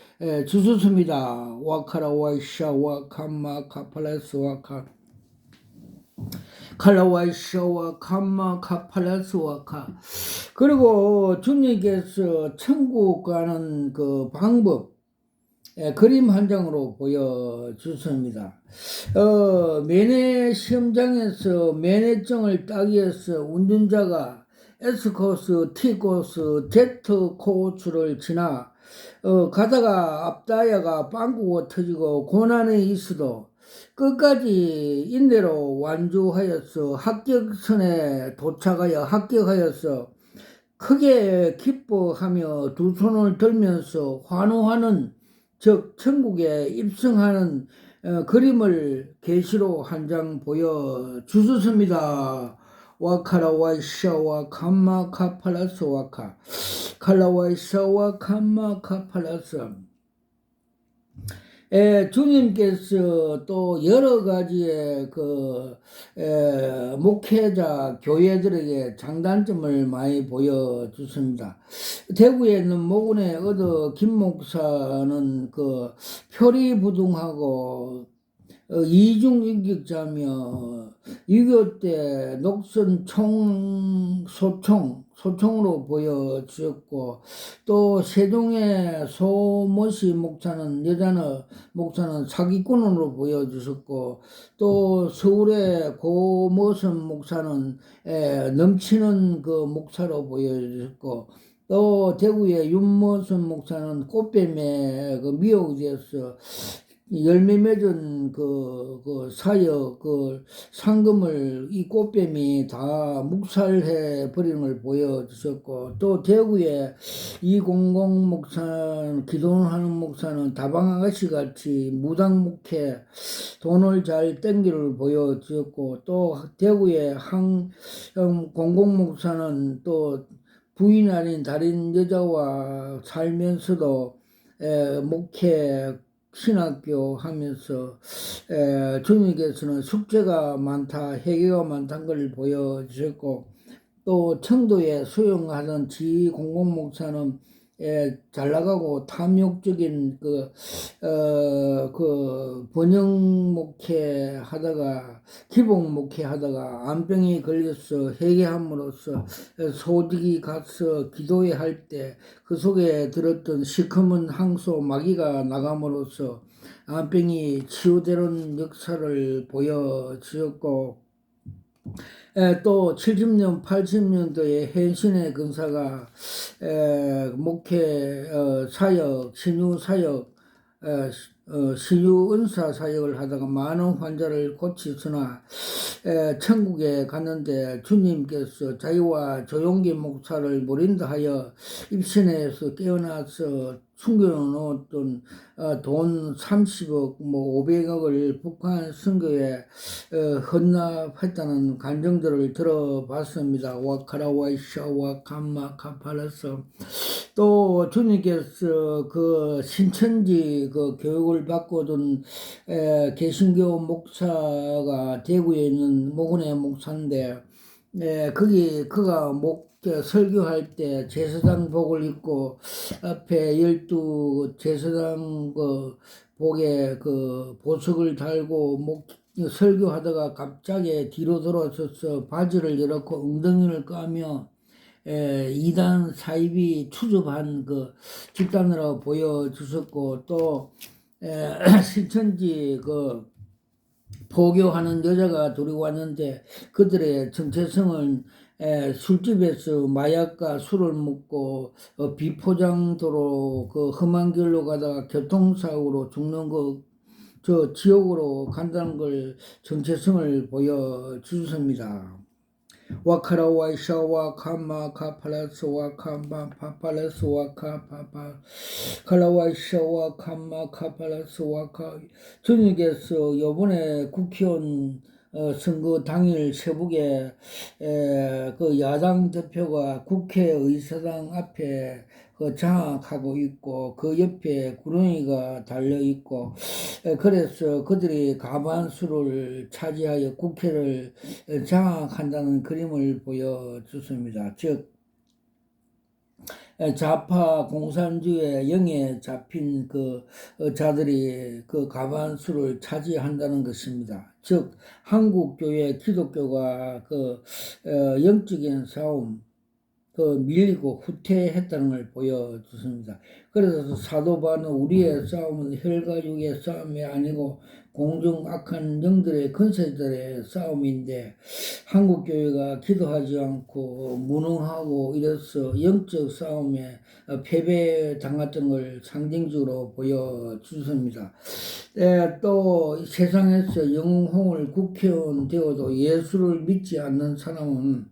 주셨습니다. 와카라 와이샤 와카마 카팔레스 와카 칼라와이샤와 감마 카팔레스 와카. 그리고 주님께서 천국 가는 그 방법, 그림 한 장으로 보여주셨습니다. 면회 시험장에서 면회증을 따기 위해서 운전자가 S코스, T코스, Z코스를 지나 가다가 앞타이어가 빵꾸가 터지고 고난에 있어도 끝까지 인내로 완주하여서 합격선에 도착하여 합격하여서 크게 기뻐하며 두 손을 들면서 환호하는, 즉 천국에 입성하는 그림을 계시로 한 장 보여주셨습니다. 와카라와이샤와 감마카팔라스 와카 칼라와이샤와 감마카팔라스. 주님께서 또 여러 가지의 목회자 교회들에게 장단점을 많이 보여주십니다. 대구에 있는 모군의 김 목사는 표리부동하고 이중인격자며 6.25 때 녹슨 소총으로 보여주셨고, 또 세종의 소모시 목사는 사기꾼으로 보여주셨고, 또 서울의 고모선 목사는 넘치는 그 목사로 보여주셨고, 또 대구의 윤모선 목사는 꽃뱀에 미혹되어서 열매 맺은 사역, 상금을 이 꽃뱀이 다 묵살해 버리는 걸 보여주셨고, 또 대구의 이공공 목사는, 기도하는 목사는 다방아가씨 같이 무당목회 돈을 잘 땡기를 보여주셨고, 또 대구의 공공 목사는 또 부인 아닌 다른 여자와 살면서도 목회 신학교 하면서 주님께서는 숙제가 많다, 회개가 많다는 걸 보여주셨고, 또 청도에 수용하던 지공공 목사는 잘 나가고 탐욕적인 번영 목회 하다가, 기복 목회 하다가 암병이 걸려서 회개함으로써 소득이 가서 기도회 할 때 그 속에 들었던 시커먼 항소 마귀가 나감으로써 암병이 치유되는 역사를 보여주었고, 또 70년, 80년도에 hen신의 근사가 목회 사역, 신유 사역, 신유 은사 사역을 하다가 많은 환자를 고치으나 천국에 갔는데 주님께서 자기와 조용기 목사를 모린다 하여 입신에서 깨어나서 숨겨놓았던 돈 30억, 500억을 북한 선교에 헌납했다는 간증들을 들어봤습니다. 와카라와이샤와 감마 카팔라서. 또 주님께서 신천지 교육을 받고든 개신교 목사가 대구에 있는 모근의 목사인데, 그가 설교할 때 제사장복을 입고 앞에 12 제사장 복에 보석을 달고 설교하다가 갑자기 뒤로 돌아서서 바지를 열었고 엉덩이를 까며 이단 사입이 추접한 그 집단으로 보여주셨고 또 신천지 그 포교하는 여자가 둘이 왔는데 그들의 정체성은 술집에서 마약과 술을 먹고 비포장도로 그 험한 길로 가다가 교통사고로 죽는 저 지옥으로 간다는 걸 정체성을 보여주셨습니다. 와카라 와이샤 와카마 카팔라스 와카마 파팔라스 와카파파 칼라와이샤 와카마 카팔라스 와카 저녁에서 요번에 국회의원 선거 당일 새벽에 그 야당 대표가 국회의사당 앞에 그 장악하고 있고 그 옆에 구렁이가 달려 있고 그래서 그들이 가반수를 차지하여 국회를 장악한다는 그림을 보여줬습니다. 즉 좌파 공산주의 영에 잡힌 그 자들이 그 가반수를 차지한다는 것입니다. 즉 한국 교회 기독교가 그 영적인 싸움 그 밀리고 후퇴했다는 걸 보여줬습니다. 그래서 사도 바울은 우리의 싸움은 혈과 육의 싸움이 아니고 공중 악한 영들의 권세들의 싸움인데 한국 교회가 기도하지 않고 무능하고 이래서 영적 싸움에 패배당했던 걸 상징적으로 보여주습니다. 또 세상에서 영웅을 국회의원 되어도 예수를 믿지 않는 사람은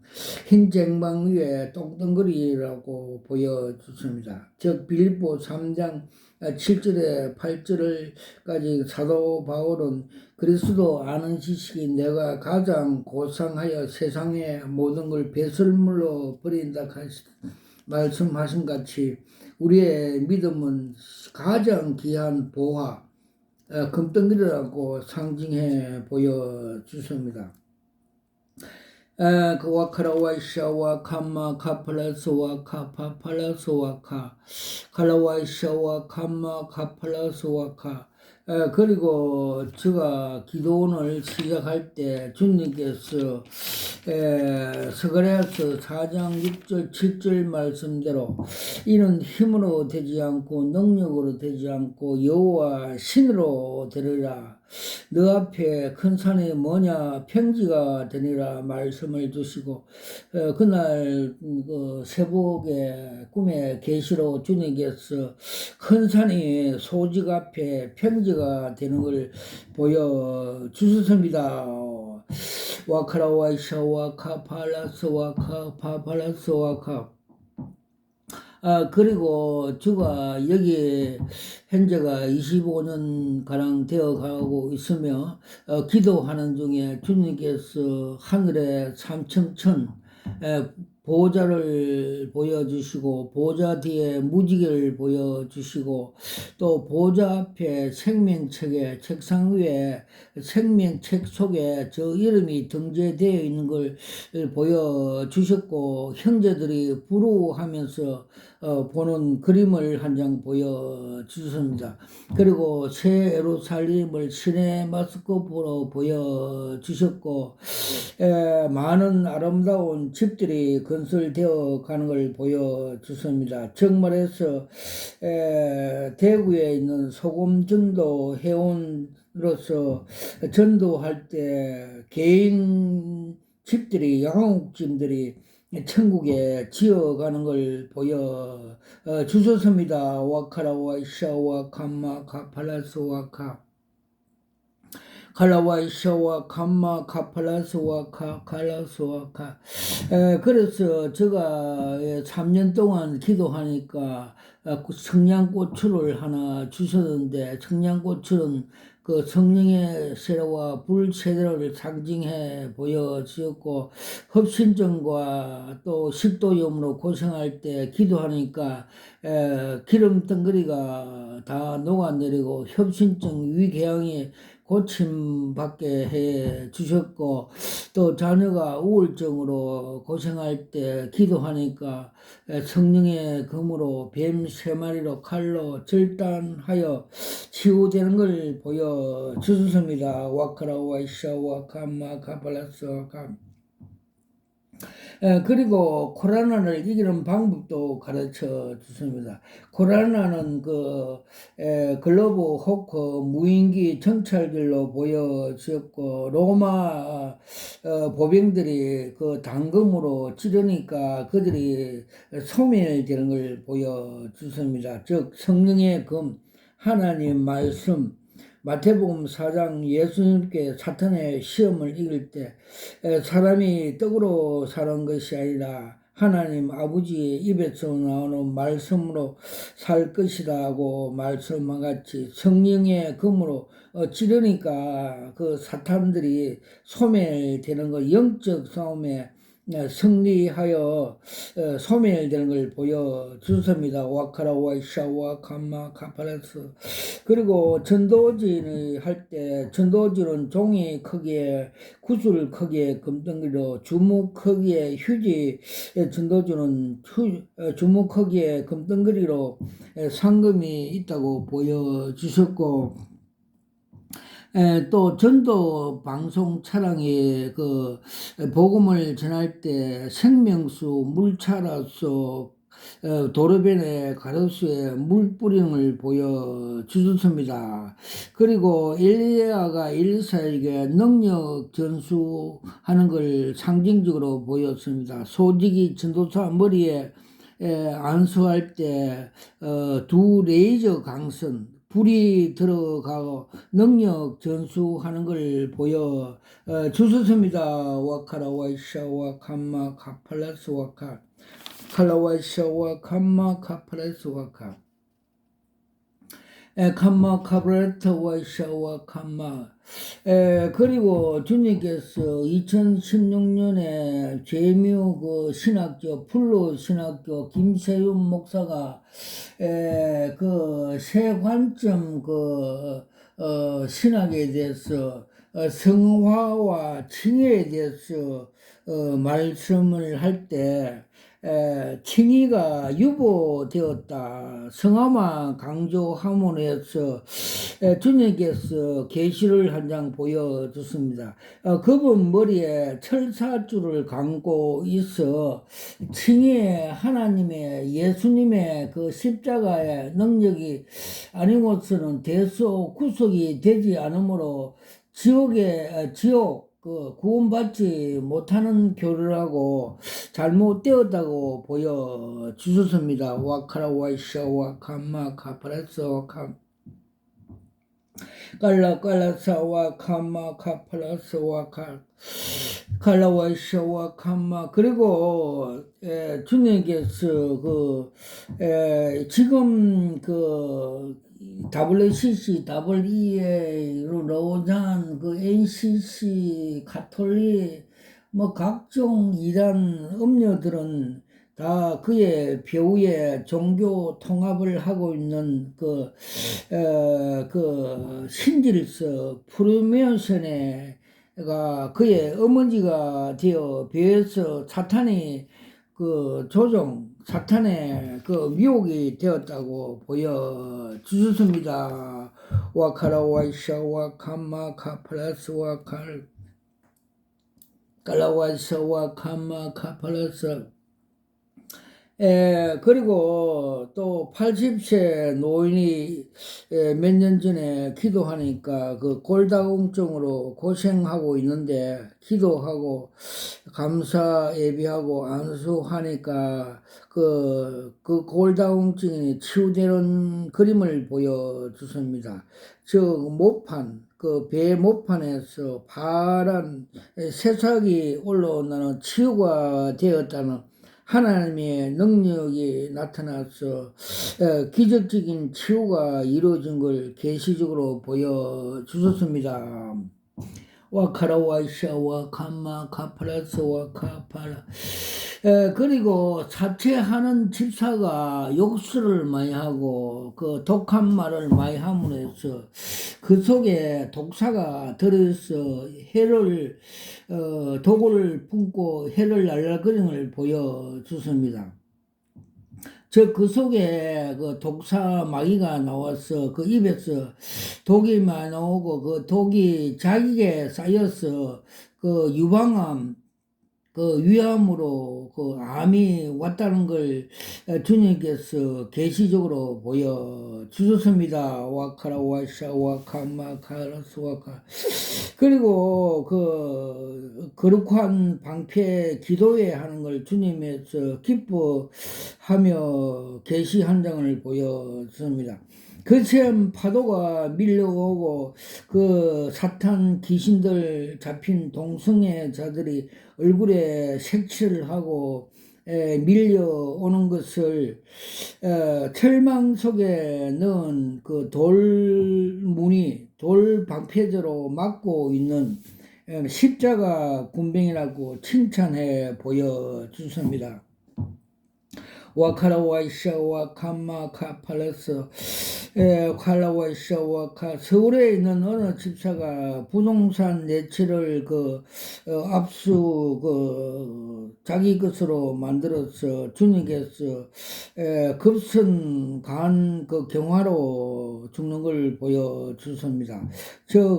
흰 쟁반 위에 똥덩거리라고 보여주습니다. 즉 빌립보 3장 7절에 8절까지 사도 바울은 그리스도 아는 지식이 내가 가장 고상하여 세상의 모든 걸 배설물로 버린다 말씀하신 같이 우리의 믿음은 가장 귀한 보화 금덩이라고 상징해 보여주십니다. 그 와카라와이샤와 카마 카팔라스와 카파팔라스와 카 칼라와이샤와 카마 카팔라스와 카 그리고 제가 기도원을 시작할 때 주님께서 스가랴서 4장 6절 7절 말씀대로 이는 힘으로 되지 않고 능력으로 되지 않고 여호와 신으로 되리라. 너 앞에 큰 산이 뭐냐 평지가 되니라 말씀을 주시고 그날 그 새벽에 꿈에 계시로 주님께서 큰 산이 소직 앞에 평지가 되는 걸 보여주셨습니다. 와카라와이샤와카 팔라스와카 파팔라스와카 그리고 제가 여기 현재가 25년 가량 되어 가고 있으며 기도하는 중에 주님께서 하늘의 삼층천 보좌를 보여주시고 보좌 뒤에 무지개를 보여주시고 또 보좌 앞에 생명책에 책상 위에 생명책 속에 저 이름이 등재되어 있는 걸 보여주셨고 형제들이 부러워하면서 보는 그림을 한 장 보여주셨습니다. 그리고 새 예루살렘을 시네마스코프로 보여주셨고 많은 아름다운 집들이 건설되어 가는 걸 보여주십니다. 정말해서 대구에 있는 소금전도 회원으로서 전도할 때 개인 집들이 양옥집들이 천국에 지어가는 걸 보여주셨습니다. 와카라와이샤와 캄마 카팔라스와 칼라와이샤와 캄마 카팔라스와 칼라스와 그래서 제가 3년 동안 기도하니까 청양고추를 하나 주셨는데 청양고추는 그 성령의 세례와 불 세례를 상징해 보여주었고 협신증과 또 식도염으로 고생할 때 기도하니까 기름 덩어리가 다 녹아내리고 협신증 위궤양이 고침받게 해 주셨고, 또 자녀가 우울증으로 고생할 때 기도하니까 성령의 검으로 뱀 3마리로 칼로 절단하여 치유되는 걸 보여주셨습니다. 와카라 와이샤 와카마 카팔라스 와카. 그리고 코로나를 이기는 방법도 가르쳐 주십니다. 코로나는 글로브 호크 무인기 정찰기로 보여주었고, 로마 보병들이 그 단검으로 찌르니까 그들이 소멸되는 걸 보여주십니다. 즉 성령의 검, 하나님 말씀, 마태복음 4장 예수님께 사탄의 시험을 이길 때 사람이 떡으로 사는 것이 아니라 하나님 아버지의 입에서 나오는 말씀으로 살 것이라고 말씀한 같이 성령의 검으로 찌르니까 그 사탄들이 소멸되는 거, 영적 싸움에 승리하여 소멸되는 걸 보여주습니다. 와카라 와이샤 와카마 카파라스. 그리고 전도진을 할 때 전도진은 종이 크기에 구슬 크기에 금덩이로, 주먹 크기에 휴지, 전도진은 주먹 크기에 금덩이로 상금이 있다고 보여주셨고, 또 전도 방송 차량에 복음을 전할 때 생명수, 물차라수, 도로변에 가로수에 물 뿌림을 보여주셨습니다. 그리고 엘리야가 엘리사에게 능력 전수하는 걸 상징적으로 보였습니다. 소지기 전도사 머리에 안수할 때 두 레이저 강선, 불이 들어가고 능력 전수하는 걸 보여주셨습니다. 와카라 와이샤 와카마 카팔라스 와카 칼라와이샤 와카마 카팔라스 와카 카마 카브레트 와이샤 와카마. 그리고 주님께서 2016년에 제묘 신학교, 풀로 신학교 김세윤 목사가 새 관점 신학에 대해서 성화와 칭의에 대해서 말씀을 할 때 칭의가 유보되었다, 성화만 강조함으로 해서 주님께서 계시를 한 장 보여줬습니다. 그분 머리에 철사줄을 감고 있어 칭의 하나님의 예수님의 그 십자가의 능력이 아니고서는 대소 구속이 되지 않으므로 지옥 구원받지 못하는 교류라고 잘못되었다고 보여주셨습니다. 와카라 와이샤 와카마 카파라스 와카 깔라사 와카마 카파라스 와카 칼라와이샤 와카마. 그리고 주님께서 지금 WCC, WEA, 로잔, NCC, 가톨릭, 각종 이단 음료들은 다 그의 배후에 종교 통합을 하고 있는 신질서 프리메이션가 그의 어머니가 되어 배에서 사탄이 사탄의 미혹이 되었다고 보여주셨습니다. 와카라 와이샤 와카마 카팔라스 와칼 깔라와이샤 와카마 카팔라스. 그리고 또 80세 노인이 몇 년 전에 기도하니까 골다공증으로 고생하고 있는데 기도하고 감사 예비하고 안수하니까 골다공증이 치유되는 그림을 보여주십니다. 즉 모판, 배 모판에서 파란 새싹이 올라온다는 치유가 되었다는 하나님의 능력이 나타나서 기적적인 치유가 이루어진 걸 계시적으로 보여주셨습니다. 와카라 와이샤 와카마 카파라스 와카파라. 그리고 사퇴하는 집사가 욕설을 많이 하고 독한 말을 많이 함으로 해서 그 속에 독사가 들어서 해를 독을 품고 해를 날라거리는 걸 보여주습니다. 그 속에 그 독사 마귀가 나와서 그 입에서 독이 많이 나오고 그 독이 자기에 쌓여서 그 유방암 그 위암으로 그 암이 왔다는 걸 주님께서 계시적으로 보여 주셨습니다. 와카라 와샤 와카마 카라스 와카. 그리고 그 거룩한 방패 기도회 하는 걸 주님께서 기뻐하며 계시 한 장을 보여줍니다. 거센 파도가 밀려오고 그 사탄 귀신들 잡힌 동성애 자들이 얼굴에 색칠을 하고 밀려오는 것을 철망 속에 넣은 그 돌무늬 돌 방패제로 막고 있는 십자가 군병이라고 칭찬해 보여주십니다. 와카라 와이샤 와카마 카팔레스 칼라 와이샤 와카. 서울에 있는 어느 집사가 부동산 내치를 압수 자기 것으로 만들어서 주님께서 급선 간 그 경화로 죽는 걸 보여주십니다.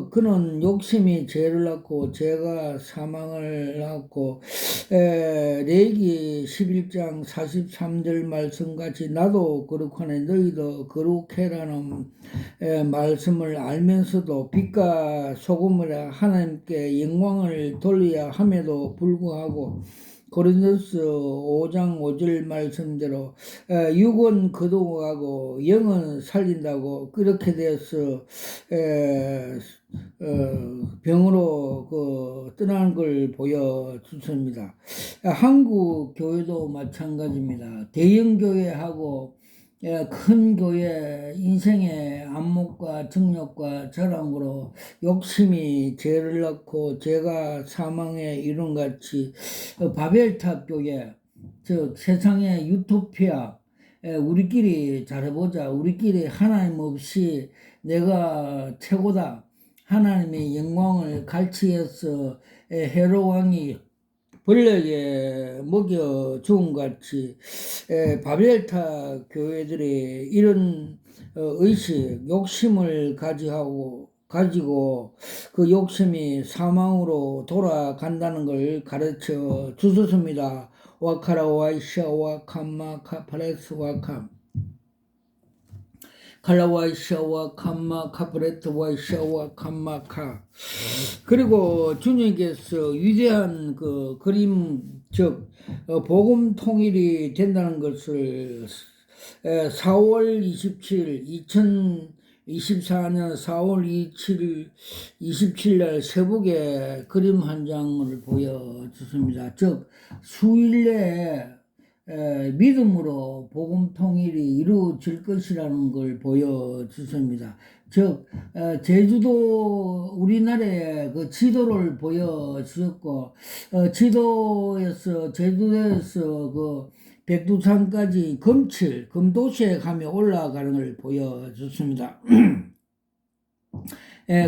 그는 욕심이 죄를 낳고 죄가 사망을 낳고 레위기 11장 43절 말씀같이 나도 거룩하네 너희도 거룩해라는 말씀을 알면서도 빛과 소금을 하나님께 영광을 돌려야 함에도 불구하고 고린도서 5장 5절 말씀대로 육은 거두어가고 영은 살린다고 그렇게 되어서 병으로 떠나는 걸 보여주십니다. 한국 교회도 마찬가지입니다. 대형 교회하고 큰 교회 인생의 안목과 정욕과 자랑으로 욕심이 죄를 낳고 죄가 사망에 이른같이 바벨탑 교회 즉 세상의 유토피아 우리끼리 잘해보자 우리끼리 하나님 없이 내가 최고다 하나님의 영광을 갈취해서 헤롯 왕이 벌레에게 먹여 죽은 같이 바벨탑 교회들이 이런 의식, 욕심을 가지고 그 욕심이 사망으로 돌아간다는 걸 가르쳐 주셨습니다. 와카라 와이샤 와카마 카파레스 와캄 칼라와이샤와 캄마 카프레트와이샤와 캄마카. 그리고 주님께서 위대한 그 그림 즉 복음 통일이 된다는 것을 4월 27일 2024년 4월 27일 날 새벽에 그림 한 장을 보여주십니다. 즉 수일 내에 믿음으로 복음 통일이 이루어질 것이라는 걸 보여주십니다. 즉 제주도 우리나라의 그 지도를 보여주셨고 제주도에서 그 백두산까지 금도시에 가며 올라가는 걸 보여줬습니다.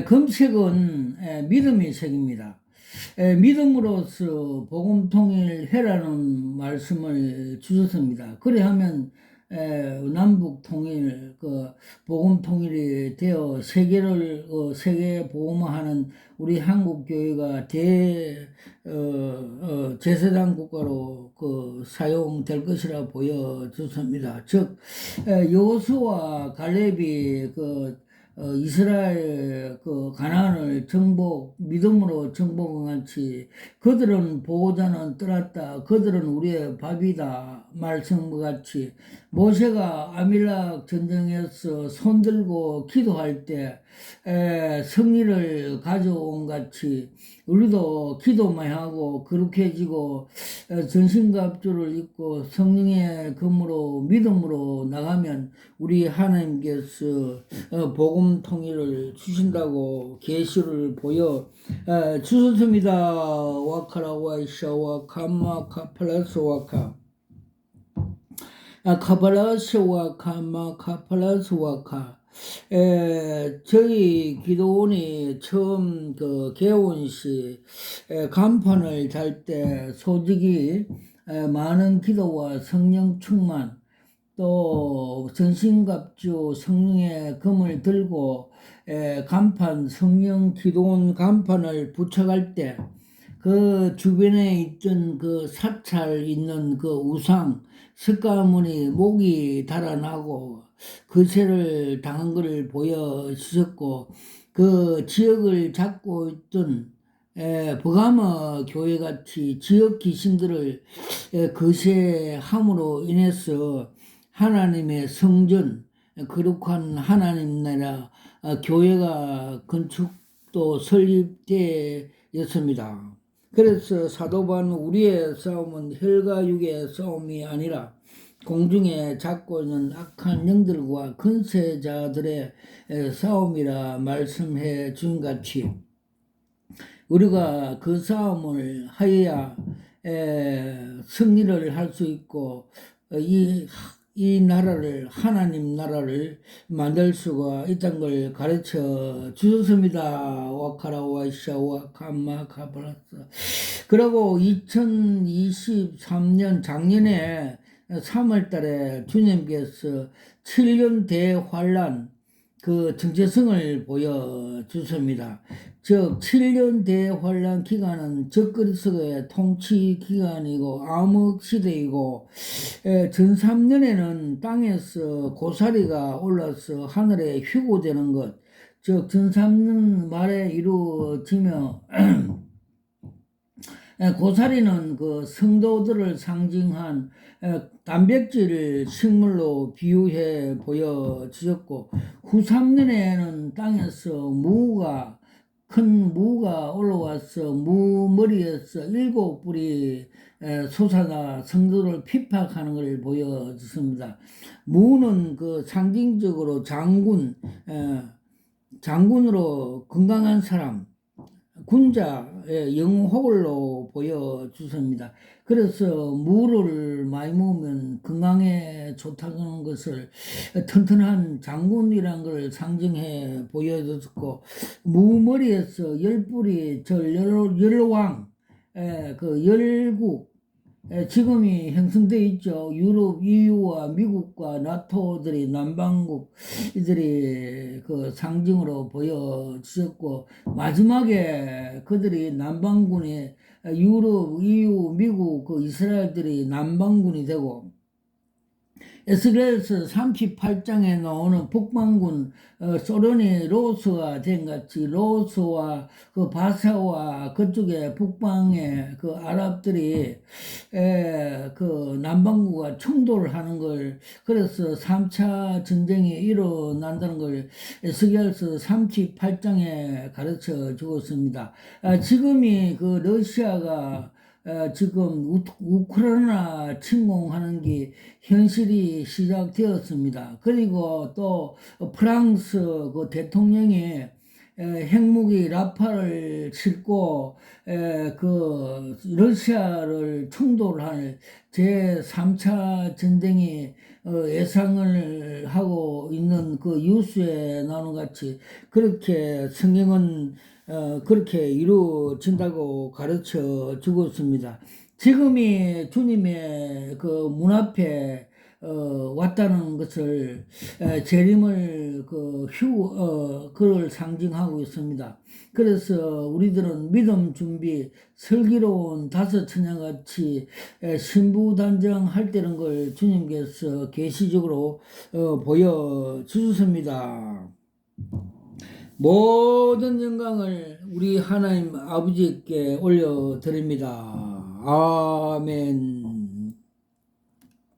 금색은 믿음의 색입니다. 믿음으로써 복음 통일해라는 말씀을 주셨습니다. 그래야면 남북 통일, 복음 통일이 되어 세계 복음화하는 우리 한국 교회가 제사장 국가로 사용될 것이라 보여졌습니다. 즉 여호수아와 갈렙이 이스라엘 가나안을 믿음으로 정복한 같이 그들은 보호자는 떠났다. 그들은 우리의 밥이다. 말씀과 같이 모세가 아밀락 전쟁에서 손들고 기도할 때 승리를 가져온 같이 우리도 기도만 하고 거룩해지고 전신갑주를 입고 성령의 검으로 믿음으로 나가면 우리 하나님께서 복음 통일을 주신다고 계시를 보여 주셨습니다. 와카라 와이샤 와카마 카팔라스 와카 카발라스 와카마 카팔라스 와카. 저희 기도원이 처음 그 개원시 간판을 달 때 솔직히 많은 기도와 성령 충만 또 전신갑주 성령의 금을 들고 간판 성령 기도원 간판을 붙여갈 때 그 주변에 있던 그 사찰 있는 그 우상 석가모니 목이 달아나고 거세를 당한 것을 보여주셨고 그 지역을 잡고 있던 버가모 교회같이 지역 귀신들을 거세함으로 인해서 하나님의 성전 거룩한 하나님 나라 교회가 건축도 설립되었습니다. 그래서 사도 바울은 우리의 싸움은 혈과 육의 싸움이 아니라 공중에 잡고 있는 악한 영들과 권세자들의 싸움이라 말씀해 준 같이 우리가 그 싸움을 하여야 승리를 할 수 있고 이 나라를 하나님 나라를 만들 수가 있다는 걸 가르쳐 주셨습니다. 와카라와이샤 와카마카브라스. 그리고 2023년 작년에 3월 달에 주님께서 7년 대환란 그 정체성을 보여주십니다. 즉 7년 대환란 기간은 적그리스도의 통치 기간이고 암흑 시대이고 전 3년에는 땅에서 고사리가 올라서 하늘에 휴고되는 것, 즉 전 3년 말에 이루어지며 고사리는 그 성도들을 상징한 단백질 식물로 비유해 보여주셨고 후 3년에는 땅에서 큰 무가 올라와서 무 머리에서 7뿔이 솟아나 성도를 피박하는 것을 보여주습니다. 무는 그 상징적으로 장군으로 건강한 사람, 군자의 영호걸로 보여주습니다. 그래서 무를 많이 먹으면 건강에 좋다는 것을 튼튼한 장군이라는 것을 상징해 보여줬고 무 머리에서 10뿔이 열왕 그 열국 지금이 형성되어 있죠. 유럽, EU와 미국과 나토들이 남반국 이들이 그 상징으로 보여주셨고 마지막에 그들이 남반군이 유럽, EU, 미국, 그 이스라엘들이 남반군이 되고 에스겔서 38장에 나오는 북반군 소련이 로스와 된 같이 로스와 그 바사와 그쪽에 북방의 그 아랍들이 그 남반구가 충돌을 하는 걸 그래서 3차 전쟁이 일어난다는 걸 에스겔서 38장에 가르쳐 주었습니다. 지금이 그 러시아가 지금 우크라이나 침공하는 게 현실이 시작되었습니다. 그리고 또 프랑스 그 대통령이 핵무기 라파를 싣고 그 러시아를 충돌할 제3차 전쟁이 예상을 하고 있는 그 뉴스에 나오는 같이 그렇게 성경은 그렇게 이루어진다고 가르쳐 주고 있습니다. 지금이 주님의 그 문 앞에 왔다는 것을 재림을 그걸 상징하고 있습니다. 그래서 우리들은 믿음 준비, 슬기로운 다섯 처녀같이 신부단정할 때는 걸 주님께서 계시적으로 보여주셨습니다. 모든 영광을 우리 하나님 아버지께 올려드립니다. 아멘.